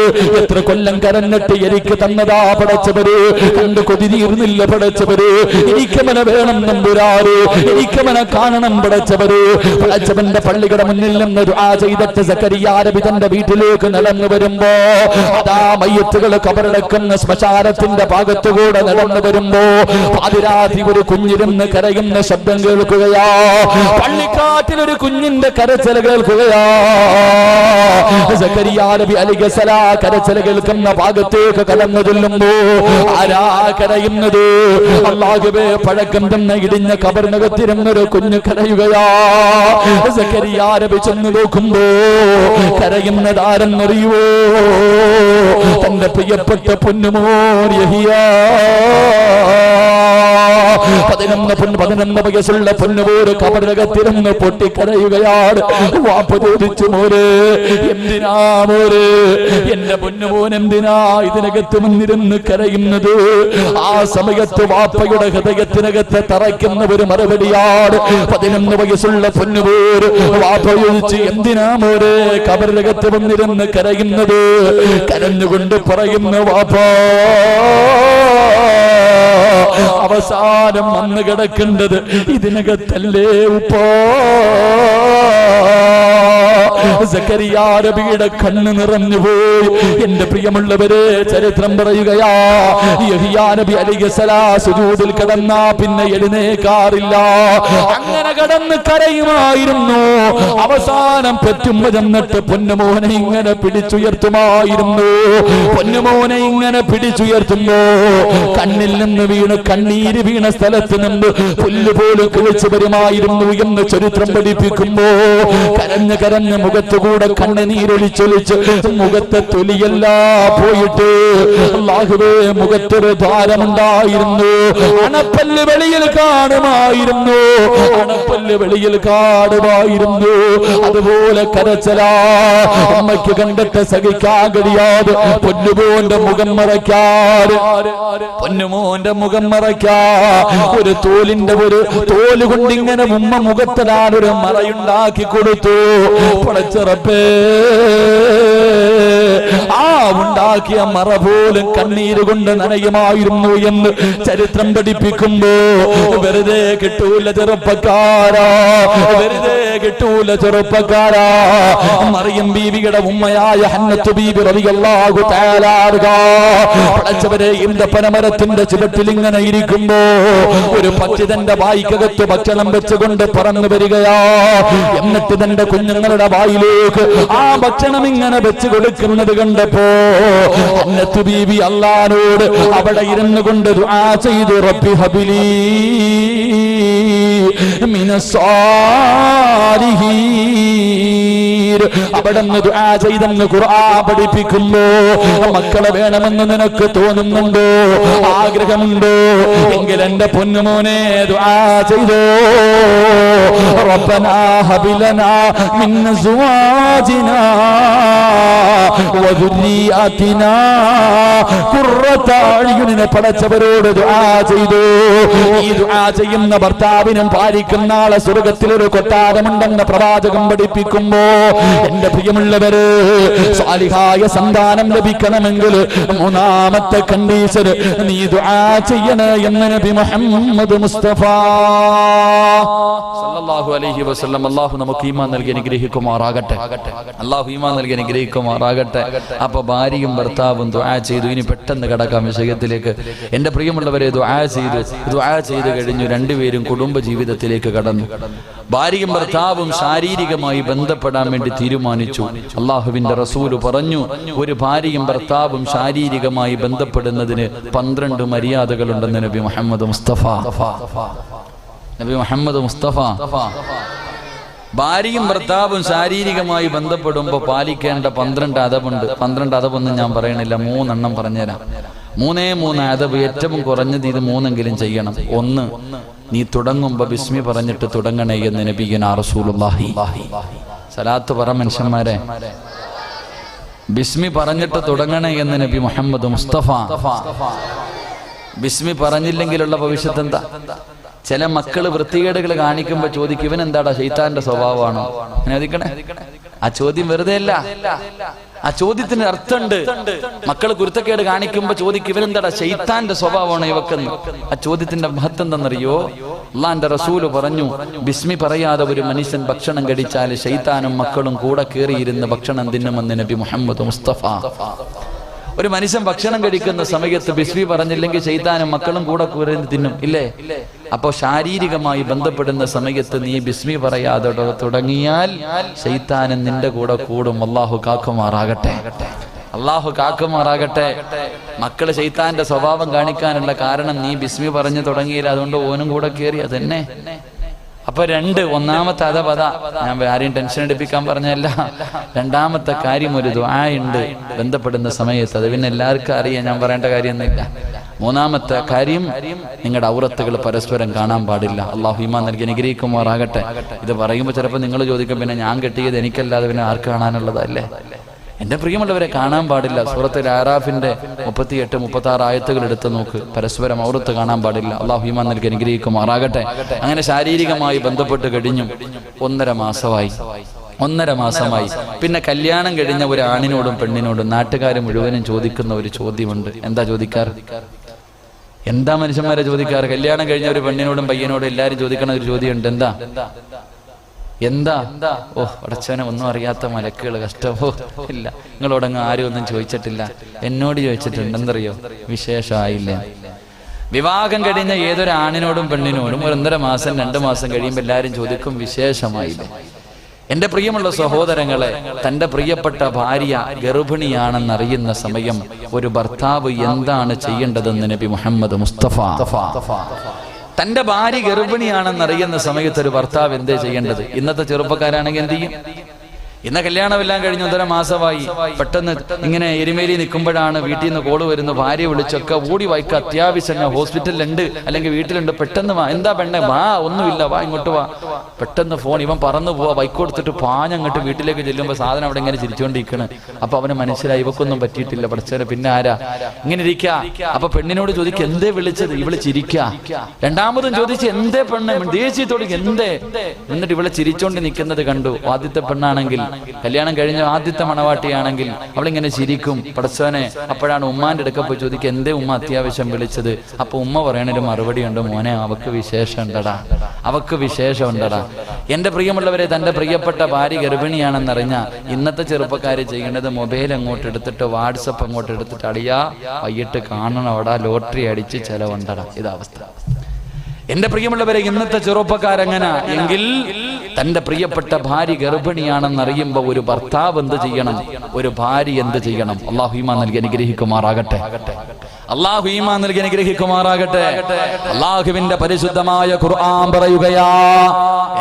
എത്ര കൊല്ലം കരഞ്ഞിട്ട് എനിക്ക് തന്നതാ പടച്ചവര്, കണ്ട് കൊതി തീർന്നില്ല പടച്ചവര്. എനിക്കവനെ വേണം നമ്പുരാറ്, എനിക്കവനെ കാണണം പടച്ചവര്. പടച്ചവന്റെ പള്ളിയുടെ മുന്നിൽ നിന്ന് ദുആ ചെയ്തിട്ട് സക്കരിയ നബി തന്റെ വീട്ടിലേക്ക് നടന്നു വരുമ്പോ അതാ മയ്യത്തുകൾ കബറടക്കുന്ന ശ്മശാനത്തിന്റെ ഭാഗത്തുകൂടെ നടന്നു വരുമ്പോ പാതിരാത്രി ഒരു കുഞ്ഞിരുന്ന് കരയുന്ന ശബ്ദം കേൾക്കുകയാ. പള്ളിക്കാട്ടിൽ ഒരു കുഞ്ഞിന്റെ കരച്ചിൽ കേൾക്കുകയാ. സക്കരിയ നബി അലൈഹിസ്സലാം കരച്ചിൽ കേൾക്കുന്ന ഭാഗത്തേക്ക് കടന്നു ചെല്ലുമ്പോ ആരാ കരയുന്നത്? അല്ലാഹുവേ, പഴക്കം തന്നെ ഇടിഞ്ഞ കബറിനകത്തിരുന്നൊരു കുഞ്ഞ് കരയുകയാ. സക്കരിയ നബി ചെന്ന് നോക്കുമ്പോ കരയുന്നതാരെന്നറിയുവോ? തന്റെ പ്രിയപ്പെട്ട പൊന്നുമോൻ യഹ്യ. 11 വയസ്സുള്ള പൊന്നുമോര് കബറിനകത്തിരുന്ന് പൊട്ടിക്കരയുകയാണ്. വാപ്പ ചോദിച്ചു, മോര് എന്തിനാ മോര്, എന്റെ പൊന്നുമോൻ എന്തിനാ ഇതിനകത്ത് മുന്നിരുന്ന് കരയുന്നത്? ആ സമയത്ത് വാപ്പയുടെ ഹൃദയത്തിനകത്ത് തറയ്ക്കുന്ന ഒരു മറുപടിയാണ്. 11 വയസ്സുള്ള പൊന്നുമോര് വാപ്പ ചോദിച്ചു, എന്തിനാ മോര് കബറിനകത്ത് വന്നിരുന്ന് കരയുന്നത്? കരഞ്ഞുകൊണ്ട് പറയുന്നു, വാപ്പാ, അവസാനം വന്ന് കിടക്കേണ്ടത് ഇതിനകത്തല്ലേ ഉപ്പോ? സക്കരിയ നബിയുടെ കണ്ണ് നിറഞ്ഞുപോയി. എന്റെ പ്രിയമുള്ളവരെ, ചരിത്രം പറയുകയാ, യഹ്യ നബി അലൈഹിസ്സലാം സുജൂദിൽ കിടന്നാ പിന്നെ എഴുന്നേക്കാറില്ല. അങ്ങനെ കിടന്ന് കരയുമായിരുന്നു. അവസാനം പെറ്റുമ്പോ ചെന്നിട്ട് പൊന്നുമോനെ ഇങ്ങനെ പിടിച്ചുയർത്തുമായിരുന്നു. പൊന്നുമോനെ ഇങ്ങനെ പിടിച്ചുയർത്തുമ്പോ കണ്ണിൽ നിന്ന് വീണ് കണ്ണീര് വീണ സ്ഥലത്ത് നിന്ന് പുല്ലുപോലും കിളിച്ചു വരുമായിരുന്നു എന്ന് ചരിത്രം പഠിപ്പിക്കുമ്പോ കരഞ്ഞ് കരഞ്ഞ് മുഖത്തുകൂടെ കണ്ണുനീരൊലിച്ചൊലിച്ച് മുഖത്തെ തൊലിയെല്ലാം പോയിട്ട് അല്ലാഹുവേ, മുഖത്തൊരു ദ്വാരമുണ്ടായിരുന്നു. അണപ്പല്ല് വെളിയിൽ കാണുമായിരുന്നു, അണപ്പല്ല് വെളിയിൽ കാണുമായിരുന്നു. അതുപോലെ കരച്ചലാ. അമ്മയ്ക്ക് കണ്ടിട്ട് സഹിക്കാൻ കഴിയാതെ പൊന്നുമോന്റെ മുഖം മറയ്ക്കാറ്, പൊന്നുമോന്റെ മുഖം മറയ്ക്കാ ഒരു തോലിന്റെ ഒരു തോല് കൊണ്ടിങ്ങനെ ഉമ്മ മുഖത്തിനാൻ ഒരു മറയുണ്ടാക്കി കൊടുത്തു. പടച്ചറപ്പേ, ആ ഉണ്ടാക്കിയ മറ പോലും കണ്ണീര് കൊണ്ട് നനയുമായിരുന്നു എന്ന് ചരിത്രം പഠിപ്പിക്കുമ്പോ വെറുതെ കിട്ടൂല ചെറുപ്പക്കാരാ, വെറുതെ കിട്ടൂല ചെറുപ്പക്കാരാ. മറിയം ബീവിയുടെ ഉമ്മയായ ഹന്നത്ത് ബീബി റളിയല്ലാഹു തആല അൻഹാ പടച്ചവരെ ഈന്തപ്പനമരത്തിന്റെ ചുവട്ടിൽ ഇങ്ങനെ ഇരിക്കുമ്പോ ഒരു പക്ഷി തന്റെ വായിക്കകത്ത് ഭക്ഷണം വെച്ചുകൊണ്ട് പറന്നു വരികയാ. എന്നിട്ട് തന്റെ കുഞ്ഞുങ്ങളുടെ വായിലേക്ക് ആ ഭക്ഷണം ഇങ്ങനെ വെച്ച് കൊടുക്കുന്നത് കണ്ടപ്പോ ഹന്നത്ത് ബീബി അല്ലാഹുവോട് അവിടെ ഇരുന്നു കൊണ്ട് ദുആ ചെയ്തു, റബ്ബി ഹബിലി മിനസ്സാലിഹീൻ. അവിടെ നിന്ന് ദുആ ചെയ്തെന്ന് ഖുർആൻ പഠിപ്പിക്കുമ്പോ മക്കളെ വേണമെന്ന് നിനക്ക് തോന്നുന്നുണ്ടോ, ആഗ്രഹമുണ്ടോ? എങ്കിൽ എന്റെ പൊന്നുമോനെ ദുആ ചെയ്തോ. റബ്ബനാ ഹബ് ലനാ മിൻ അസ്വാജിനാ വദുരിയാതിനാ ഖുർറത അയ്യുനിനെ പടച്ചവരോട് ദുആ ചെയ്തു. ഈ ദുആ ചെയ്യുന്ന ഭർത്താവിനും ഭാര്യയ്ക്കും നാളെ സ്വർഗ്ഗത്തിലൊരു കൊട്ടാരമുണ്ടെന്ന് പ്രവാചകൻ പഠിപ്പിക്കുമ്പോ എന്റെ പ്രിയമുള്ളവര്, സാലിഹായ സന്താനം ലഭിക്കണമെങ്കിൽ മൂന്നാമത്തെ കണ്ടീഷൻ നീ ദുആ ചെയ്യണേ എന്ന് നബി മുഹമ്മദ് മുസ്തഫ സല്ലല്ലാഹു അലൈഹി വസല്ലം. അല്ലാഹു നമുക്ക് ഈമാൻ നൽകി അനുഗ്രഹിക്കുമാറാകട്ടെ. അല്ലാഹു ഈമാൻ നൽകി അനുഗ്രഹിക്കുമാറാകട്ടെ. അപ്പൊ ഭാര്യയും ഭർത്താവും ദുആ ചെയ്തു. ഇനി പെട്ടെന്ന് കടക്കാം വിഷയത്തിലേക്ക്. എന്റെ പ്രിയമുള്ളവരെ, ദുആ ചെയ്തു കഴിഞ്ഞു. രണ്ടുപേരും കുടുംബ ജീവിതത്തിലേക്ക് കടന്നു. ഭാര്യയും ഭർത്താവും ശാരീരികമായി ബന്ധപ്പെടാൻ വേണ്ടി തീരുമാനിച്ചു. അള്ളാഹുവിന്റെ റസൂല് പറഞ്ഞു, ഒരു ഭാര്യയും ഭർത്താവും ശാരീരികമായി ബന്ധപ്പെടുന്നതിന് 12 മര്യാദകളുണ്ടെന്ന് നബി മുഹമ്മദ് മുസ്തഫ. ഭാര്യയും ഭർത്താവും ശാരീരികമായി ബന്ധപ്പെടുമ്പോൾ പാലിക്കേണ്ട 12 അദബുണ്ട്. 12 അദബൊന്നും ഞാൻ പറയണില്ല, 3 എണ്ണം പറഞ്ഞുതരാം. 3 അദബ്. ഏറ്റവും കുറഞ്ഞത് ഇത് 3 ചെയ്യണം. 1, നീ തുടങ്ങുമ്പോ ബിസ്മി പറഞ്ഞിട്ട് തുടങ്ങണേ എന്ന് നബിയുനാ റസൂലുള്ളാഹി. സലാത്ത് പറ മനുഷ്യന്മാരെ, ബിസ്മി പറഞ്ഞിട്ട് തുടങ്ങണേ എന്ന് നബി മുഹമ്മദ് മുസ്തഫ. ബിസ്മി പറഞ്ഞില്ലെങ്കിലുള്ള ഭവിഷ്യത്ത് എന്താ? ചില മക്കള് വൃത്തികേടുകൾ കാണിക്കുമ്പോ ചോദിക്കും, ഇവൻ എന്താടാ ശൈത്താന്റെ സ്വഭാവമാണോ? ചോദിക്കണേ. ആ ചോദ്യം വെറുതെ അല്ല, ആ ചോദ്യത്തിന് അർത്ഥമുണ്ട്. മക്കള് കുരുത്തക്കേട് കാണിക്കുമ്പോ ചോദിക്കും, ഇവനെന്താടാ ശൈത്താന്റെ സ്വഭാവമാണോ ഇവക്കെന്ന്. ആ ചോദ്യത്തിന്റെ മഹത്വം എന്താണെന്നറിയോ? അല്ലാഹുവിന്റെ റസൂല് പറഞ്ഞു, ബിസ്മി പറയാതെ ഒരു മനുഷ്യൻ ഭക്ഷണം കഴിച്ചാൽ ശൈത്താനും മക്കളും കൂടെ കയറിയിരുന്ന് ഭക്ഷണം തിന്നുമെന്ന് നബി മുഹമ്മദ് മുസ്തഫ. ഒരു മനുഷ്യൻ ഭക്ഷണം കഴിക്കുന്ന സമയത്ത് ബിസ്മി പറഞ്ഞില്ലെങ്കിൽ ശൈത്താനും മക്കളും കൂടെ കയറി തിന്നും, ഇല്ലേ? അപ്പൊ ശാരീരികമായി ബന്ധപ്പെടുന്ന സമയത്ത് നീ ബിസ്മി പറയാതെ തുടങ്ങിയാൽ ശൈത്താനും നിന്റെ കൂടെ കൂടും. അല്ലാഹു കാക്കുമാറാകട്ടെ. അല്ലാഹു കാക്കുമാറാകട്ടെ. മക്കള് ശൈത്താന്റെ സ്വഭാവം കാണിക്കാനുള്ള കാരണം നീ ബിസ്മി പറഞ്ഞു തുടങ്ങിയില്ല, അതുകൊണ്ട് ഓനും കൂടെ കയറി. അതന്നെ. അപ്പൊ 2, ഒന്നാമത്തെ അഥവാ ഞാൻ ആരെയും ടെൻഷൻ എടുപ്പിക്കാൻ പറഞ്ഞല്ല. രണ്ടാമത്തെ കാര്യം, ഒരു ദുആ ഉണ്ട് ബന്ധപ്പെടുന്ന സമയത്ത്. അത് പിന്നെ എല്ലാവർക്കും അറിയാം, ഞാൻ പറയേണ്ട കാര്യമൊന്നുമില്ല. 3-ാമത്തെ കാര്യം, നിങ്ങളുടെ ഔറത്തുകൾ പരസ്പരം കാണാൻ പാടില്ല. അല്ലാഹു ഈമാൻ നൽകി അനുഗ്രഹിക്കുമാറാകട്ടെ. ഇത് പറയുമ്പോൾ ചിലപ്പോൾ നിങ്ങൾ ചോദിക്കും, പിന്നെ ഞാൻ കെട്ടിയത് എനിക്കല്ലാതെ പിന്നെ ആർക്ക് കാണാനുള്ളതല്ലേ? എന്റെ പ്രിയമുള്ളവരെ, കാണാൻ പാടില്ല. സൂറത്തുൽ അറാഫിന്റെ 38, 36 ആയത്തുകൾ എടുത്ത് നോക്ക്. പരസ്പരം ഔറത്ത് കാണാൻ പാടില്ല. അല്ലാഹു ഈമാൻ നൽകി അനുഗ്രഹിക്കുമാറാകട്ടെ. അങ്ങനെ ശാരീരികമായി ബന്ധപ്പെട്ട് കഴിഞ്ഞു. 1.5 മാസമായി. പിന്നെ കല്യാണം കഴിഞ്ഞ ഒരു ആണിനോടും പെണ്ണിനോടും നാട്ടുകാർ മുഴുവനും ചോദിക്കുന്ന ഒരു ചോദ്യമുണ്ട്. എന്താ ചോദിക്കാറ്? എന്താ മനുഷ്യന്മാരെ ചോദിക്കാറ്? കല്യാണം കഴിഞ്ഞ ഒരു പെണ്ണിനോടും പയ്യനോടും എല്ലാരും ചോദിക്കണ ഒരു ചോദ്യമുണ്ട്. എന്താ? ഓ അടച്ചവനെ, ഒന്നും അറിയാത്ത മലക്കുകൾ, കഷ്ടമോ ഇല്ല. നിങ്ങളോടങ്ങ് ആരും ഒന്നും ചോദിച്ചിട്ടില്ല. എന്നോട് ചോദിച്ചിട്ടുണ്ട്. എന്തറിയോ? വിശേഷമായില്ല. വിവാഹം കഴിഞ്ഞ ഏതൊരു ആണിനോടും പെണ്ണിനോടും 1.5 മാസം 2 മാസം കഴിയുമ്പോൾ എല്ലാവരും ചോദിക്കും, വിശേഷമായില്ല. എന്റെ പ്രിയമുള്ള സഹോദരങ്ങളെ, തന്റെ പ്രിയപ്പെട്ട ഭാര്യ ഗർഭിണിയാണെന്നറിയുന്ന സമയം ഒരു ഭർത്താവ് എന്താണ് ചെയ്യേണ്ടതെന്ന് നബി മുഹമ്മദ് മുസ്തഫ. തന്റെ ഭാര്യ ഗർഭിണിയാണെന്നറിയുന്ന സമയത്ത് ഒരു ഭർത്താവ് എന്തേ ചെയ്യേണ്ടത്? ഇന്നത്തെ ചെറുപ്പക്കാരാണെങ്കിൽ എന്ത് ചെയ്യും? ഇന്ന് കല്യാണമെല്ലാം കഴിഞ്ഞ് 1.5 മാസമായി. പെട്ടെന്ന് ഇങ്ങനെ എരുമേലി നിൽക്കുമ്പോഴാണ് വീട്ടിൽ നിന്ന് കോള് വരുന്നു. ഭാര്യ വിളിച്ചൊക്കെ ഓടി വായിക്കുക, അത്യാവശ്യം ഹോസ്പിറ്റലിലുണ്ട് അല്ലെങ്കിൽ വീട്ടിലുണ്ട്, പെട്ടെന്ന് വാ. എന്താ പെണ്ണെ? വാ, ഒന്നുമില്ല, വാ ഇങ്ങോട്ട് വാ. പെട്ടെന്ന് ഫോൺ. ഇവൻ പറന്നു പോവാ, ബൈക്ക് കൊടുത്തിട്ട് പാഞ്ഞങ്ങോട്ട് വീട്ടിലേക്ക് ചെല്ലുമ്പോൾ സാധനം അവിടെ ഇങ്ങനെ ചിരിച്ചുകൊണ്ടിരിക്കണം. അപ്പൊ അവന് മനസ്സിലായി ഇവക്കൊന്നും പറ്റിയിട്ടില്ല, പഠിച്ചവനെ പിന്നെ ആരാ ഇങ്ങനെ ഇരിക്കുക. അപ്പൊ പെണ്ണിനോട് ചോദിക്കുക, എന്തേ വിളിച്ചത്? ഇവള് ചിരിക്കുക. രണ്ടാമതും ചോദിച്ച്, എന്തേ പെണ്ണെ? ദേഷ്യത്തോട് എന്തേ? എന്നിട്ട് ഇവളെ ചിരിച്ചോണ്ട് നിൽക്കുന്നത് കണ്ടു. ആദ്യത്തെ പെണ്ണാണെങ്കിൽ, കല്യാണം കഴിഞ്ഞ ആദ്യത്തെ മണവാട്ടിയാണെങ്കിൽ അവളിങ്ങനെ ചിരിക്കും. പടച്ചോനെ. അപ്പോഴാണ് ഉമ്മാന്റെ അടുക്ക പോയി ചോദിക്കുക, എന്തേ ഉമ്മ അത്യാവശ്യം വിളിച്ചത്? അപ്പൊ ഉമ്മ പറയണൊരു മറുപടി ഉണ്ട്, മോനെ അവക്ക് വിശേഷം ഉണ്ടടാ, അവക്ക് വിശേഷം ഉണ്ടടാ. എന്റെ പ്രിയമുള്ളവരെ, തന്റെ പ്രിയപ്പെട്ട ഭാര്യ ഗർഭിണിയാണെന്നറിഞ്ഞ ഇന്നത്തെ ചെറുപ്പക്കാര് ചെയ്യേണ്ടത് മൊബൈൽ അങ്ങോട്ട് എടുത്തിട്ട് വാട്സപ്പ് അങ്ങോട്ട് എടുത്തിട്ട്, അടിയാ വൈകിട്ട് കാണണവടാ, ലോട്ടറി അടിച്ച് ചെലവുണ്ടടാ. ഇതവസ്ഥ. എന്റെ പ്രിയമുള്ളവരെ, ഇന്നത്തെ ചെറുപ്പക്കാരെങ്ങനെ എങ്കിൽ തന്റെ പ്രിയപ്പെട്ട ഭാര്യ ഗർഭിണിയാണെന്നറിയുമ്പോ ഒരു ഭർത്താവ് എന്ത് ചെയ്യണം? ഒരു ഭാര്യ എന്ത് ചെയ്യണം? അല്ലാഹു ഈമാൻ നൽകി അനുഗ്രഹിക്കുമാറാകട്ടെ. അള്ളാഹു ഈമാൻ നൽകി അനുഗ്രഹിക്കുമാറാകട്ടെ. അള്ളാഹുവിന്റെ പരിശുദ്ധമായ ഖുർആൻ പറയുകയാ,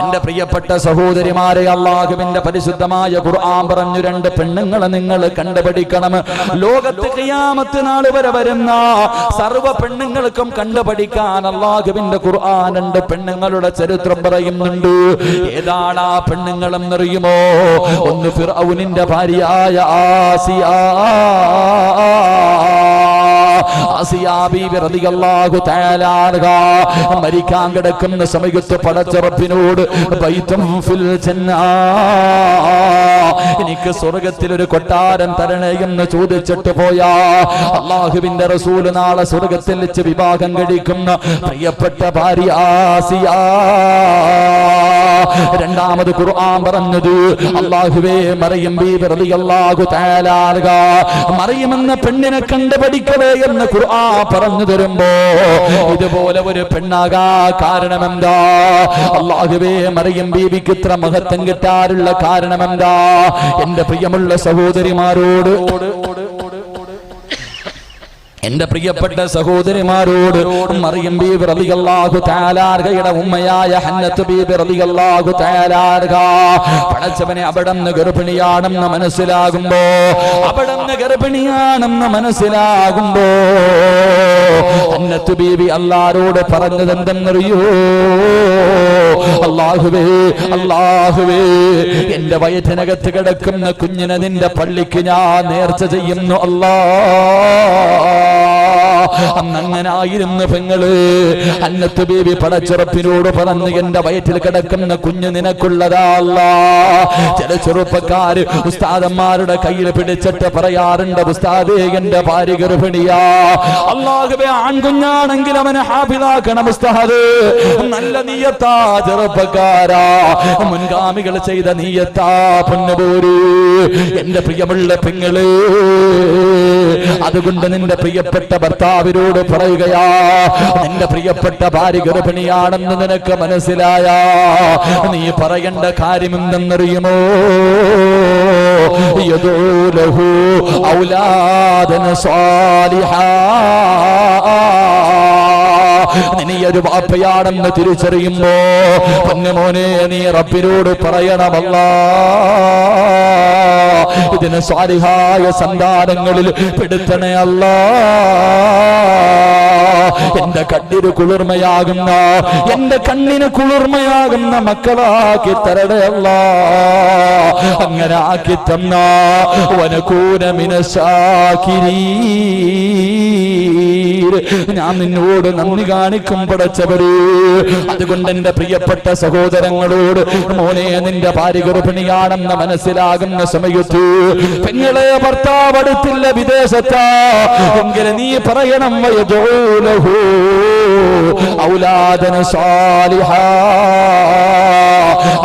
എന്റെ പ്രിയപ്പെട്ട സഹോദരിമാരെ, അള്ളാഹുവിന്റെ പരിശുദ്ധമായ ഖുർആൻ പറഞ്ഞു, രണ്ട് പെണ്ണുങ്ങളെ നിങ്ങൾ കണ്ടുപഠിക്കണം. ലോകത്ത് ഖിയാമത്ത് നാൾ വരെ വരുന്ന സർവ്വ പെണ്ണുങ്ങൾക്കും കണ്ടുപഠിക്കാൻ അള്ളാഹുവിന്റെ ഖുർആൻ രണ്ട് പെണ്ണുങ്ങളുടെ ചരിത്രം പറയുന്നുണ്ട്. ഏതാണ് ആ പെണ്ണുങ്ങളെന്നറിയുമോ? ഒന്ന് ഫിർഔനിന്റെ ഭാര്യയായ ആസിയ ബീബി റളിയല്ലാഹു തആല അൻഹാ മരിക്കാൻ കിടക്കുന്ന സമയത്ത് പടച്ച റബ്ബിനോട് ബൈതും ഫിൽ ജന്ന, എനിക്ക് സ്വർഗ്ഗത്തിൽ ഒരു കൊട്ടാരം തരണേ എന്ന് ചോദിച്ചിട്ട് പോയാ അല്ലാഹുവിന്റെ റസൂൽ നാളെ സ്വർഗ്ഗത്തിൽ വെച്ച് വിവാഹം കഴിക്കുന്ന പ്രിയപ്പെട്ട ഭാര്യ ആസിയ. രണ്ടാമത് ഖുർആൻ പറഞ്ഞത് അല്ലാഹുവേ മറിയം ബീബി റളിയല്ലാഹു തആല അൻഹാ മറിയം എന്ന പെണ്ണിനെ കണ്ടുപഠിക്കണേ എന്ന് ഖുർആൻ പറഞ്ഞു തരുമ്പോ ഇതുപോലെ ഒരു പെണ്ണാകാ കാരണമെന്താ? അല്ലാഹുവേ മറിയം ബീബിക്ക് ഇത്ര മഹത്വം കിട്ടാറുള്ള കാരണമെന്താ? എന്റെ പ്രിയമുള്ള സഹോദരിമാരോട്, എന്റെ പ്രിയപ്പെട്ട സഹോദരിമാരോട്, മറിയം ബീബി റളിയല്ലാഹു തആല അൻഹയുടെ ഉമ്മയായ ഹന്നത്ത് ബീബി റളിയല്ലാഹു തആല അൻഹ പടച്ചവനെ അവിടുന്ന് ഗർഭിണിയാണെന്ന് മനസ്സിലാകുമ്പോ, അവിടുന്ന് ഗർഭിണിയാണെന്ന് മനസ്സിലാകുമ്പോ ഹന്നത്ത് ബീബി അല്ലാഹുവോട് പറഞ്ഞത് എന്തെന്നറിയോ? അല്ലാഹുവേ, അല്ലാഹുവേ, എന്റെ വയറ്റിനകത്ത് കിടക്കുന്ന കുഞ്ഞിനെ നിന്റെ പള്ളിക്ക് ഞാൻ നേർച്ച ചെയ്യുന്നു അല്ലാ. അന്നങ്ങനായിരുന്നു പെങ്ങള്. ഹന്നത്ത് ബീബി പടച്ചുറപ്പിനോട് പറഞ്ഞു, എന്റെ വയറ്റിൽ കിടക്കുന്ന കുഞ്ഞ് നിനക്കുള്ളതാ അല്ലാ. ചില ചെറുപ്പക്കാര് ഉസ്താദന്മാരുടെ കയ്യിൽ പിടിച്ചിട്ട് പറയാറുണ്ട്, ഉസ്താദേ എന്റെ ഭാര്യ ഗർഭിണിയാ. അല്ലാഹുവേ, ആൺകുഞ്ഞാണെങ്കിൽ അവനെ ഹാഫിളാക്കണം ഉസ്താദ്. നല്ല നീയത്താ ചെറുപ്പക്കാരാ, മുൻഗാമികൾ ചെയ്ത നീയത്താ പൊന്നുപോര്. എന്റെ പ്രിയമുള്ള പെങ്ങള്, അതുകൊണ്ട് നിന്റെ പ്രിയപ്പെട്ട ഭർത്താവിനോട് പറയുകയാ, നിന്റെ പ്രിയപ്പെട്ട ഭാര്യ ഗർഭിണിയാണെന്ന് നിനക്ക് മനസ്സിലായാ നീ പറയേണ്ട കാര്യം എന്തെന്നറിയുമോ? യദൂലഹു ഔലാദൻ സ്വാലിഹാ. നീ ഒരു വാപ്പയാണെന്ന് തിരിച്ചറിയുമ്പോ പൊന്നുമോനെ നീ റബ്ബിനോട് പറയണമല്ലാ, ഇതിന് സ്വാലിഹായ സന്താനങ്ങളിൽ പെടുത്തണേ അല്ലാ. എന്റെ കണ്ണിന് കുളിർമയാകുന്ന, എന്റെ കണ്ണിന് കുളിർമയാകുന്ന മക്കളാക്കി തരണേ അല്ലാ. അങ്ങനെ ആക്കി തന്ന വനകൂന മിനശാകിരീൻ, ഞാൻ നിന്നോട് നന്ദി കാണിക്കും പടച്ചവര്. അതുകൊണ്ട് എന്റെ പ്രിയപ്പെട്ട സഹോദരങ്ങളോട്, മോനെ നിന്റെ ഭാര്യ ഗർഭിണിയാണെന്ന് മനസ്സിലാകുന്ന സമയത്ത് പെങ്ങളെ ഭർത്താവ് അടുത്തില്ല, വിദേശത്താ, എങ്കിലും നീ പറയണം വയദൂലഹു ഔലാദൻ സ്വാലിഹാ,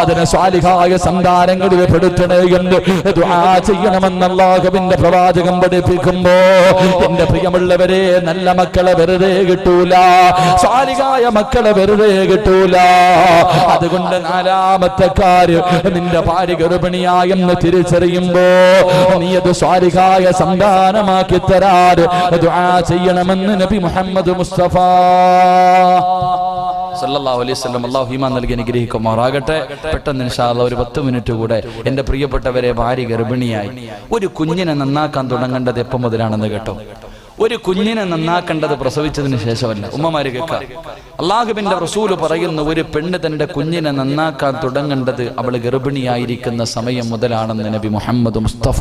അതിനെ സ്വാലിഹായ സന്താനങ്ങളിൽ പെടുത്തണേ എന്ന് ദുആ ചെയ്യണമെന്ന് അല്ലാഹുവിന്റെ പ്രവാചകൻ പഠിപ്പിക്കുമ്പോ എന്റെ പ്രിയമുള്ളവരെ, നല്ല മക്കളെ വെറുതെ കിട്ടൂല, സ്വാലിഹായ മക്കളെ വെറുതെ കിട്ടൂല. അതുകൊണ്ട് നാലാമത്തെ കാര്യം, നിന്റെ ഭാര്യ ഗർഭിണിയായെന്ന് തിരിച്ചറിയുമ്പോ നീ അത് സ്വാലിഹായ സന്താനമാക്കി തരാൻ ദുആ ചെയ്യണമെന്ന് നബി മുഹമ്മദ് മുസ്തഫ സല്ലല്ലാഹു അലൈഹി വസല്ലം അല്ലാഹു ഈമാൻ നൽകി അനുഗ്രഹിക്കുമാറാകട്ടെ. പെട്ടെന്ന് ഇൻഷാ അല്ലാഹ് ഒരു 10 മിനിറ്റ് കൂടെ, എന്റെ പ്രിയപ്പെട്ടവരെ, ഭാര്യ ഗർഭിണിയായി. ഒരു കുഞ്ഞിനെ നന്നാക്കാൻ തുടങ്ങേണ്ടത് എപ്പം മുതലാണെന്ന് കേട്ടോ? ഒരു കുഞ്ഞിനെ നന്നാക്കേണ്ടത് പ്രസവിച്ചതിന് ശേഷമല്ല. ഉമ്മമാര് കേൾക്കാം, അല്ലാഹുവിന്റെ റസൂല് പറയുന്നു, ഒരു പെണ്ണ് തന്റെ കുഞ്ഞിനെ നന്നാക്കാൻ തുടങ്ങേണ്ടത് അവൾ ഗർഭിണിയായിരിക്കുന്ന സമയം മുതലാണെന്ന് നബി മുഹമ്മദ് മുസ്തഫ.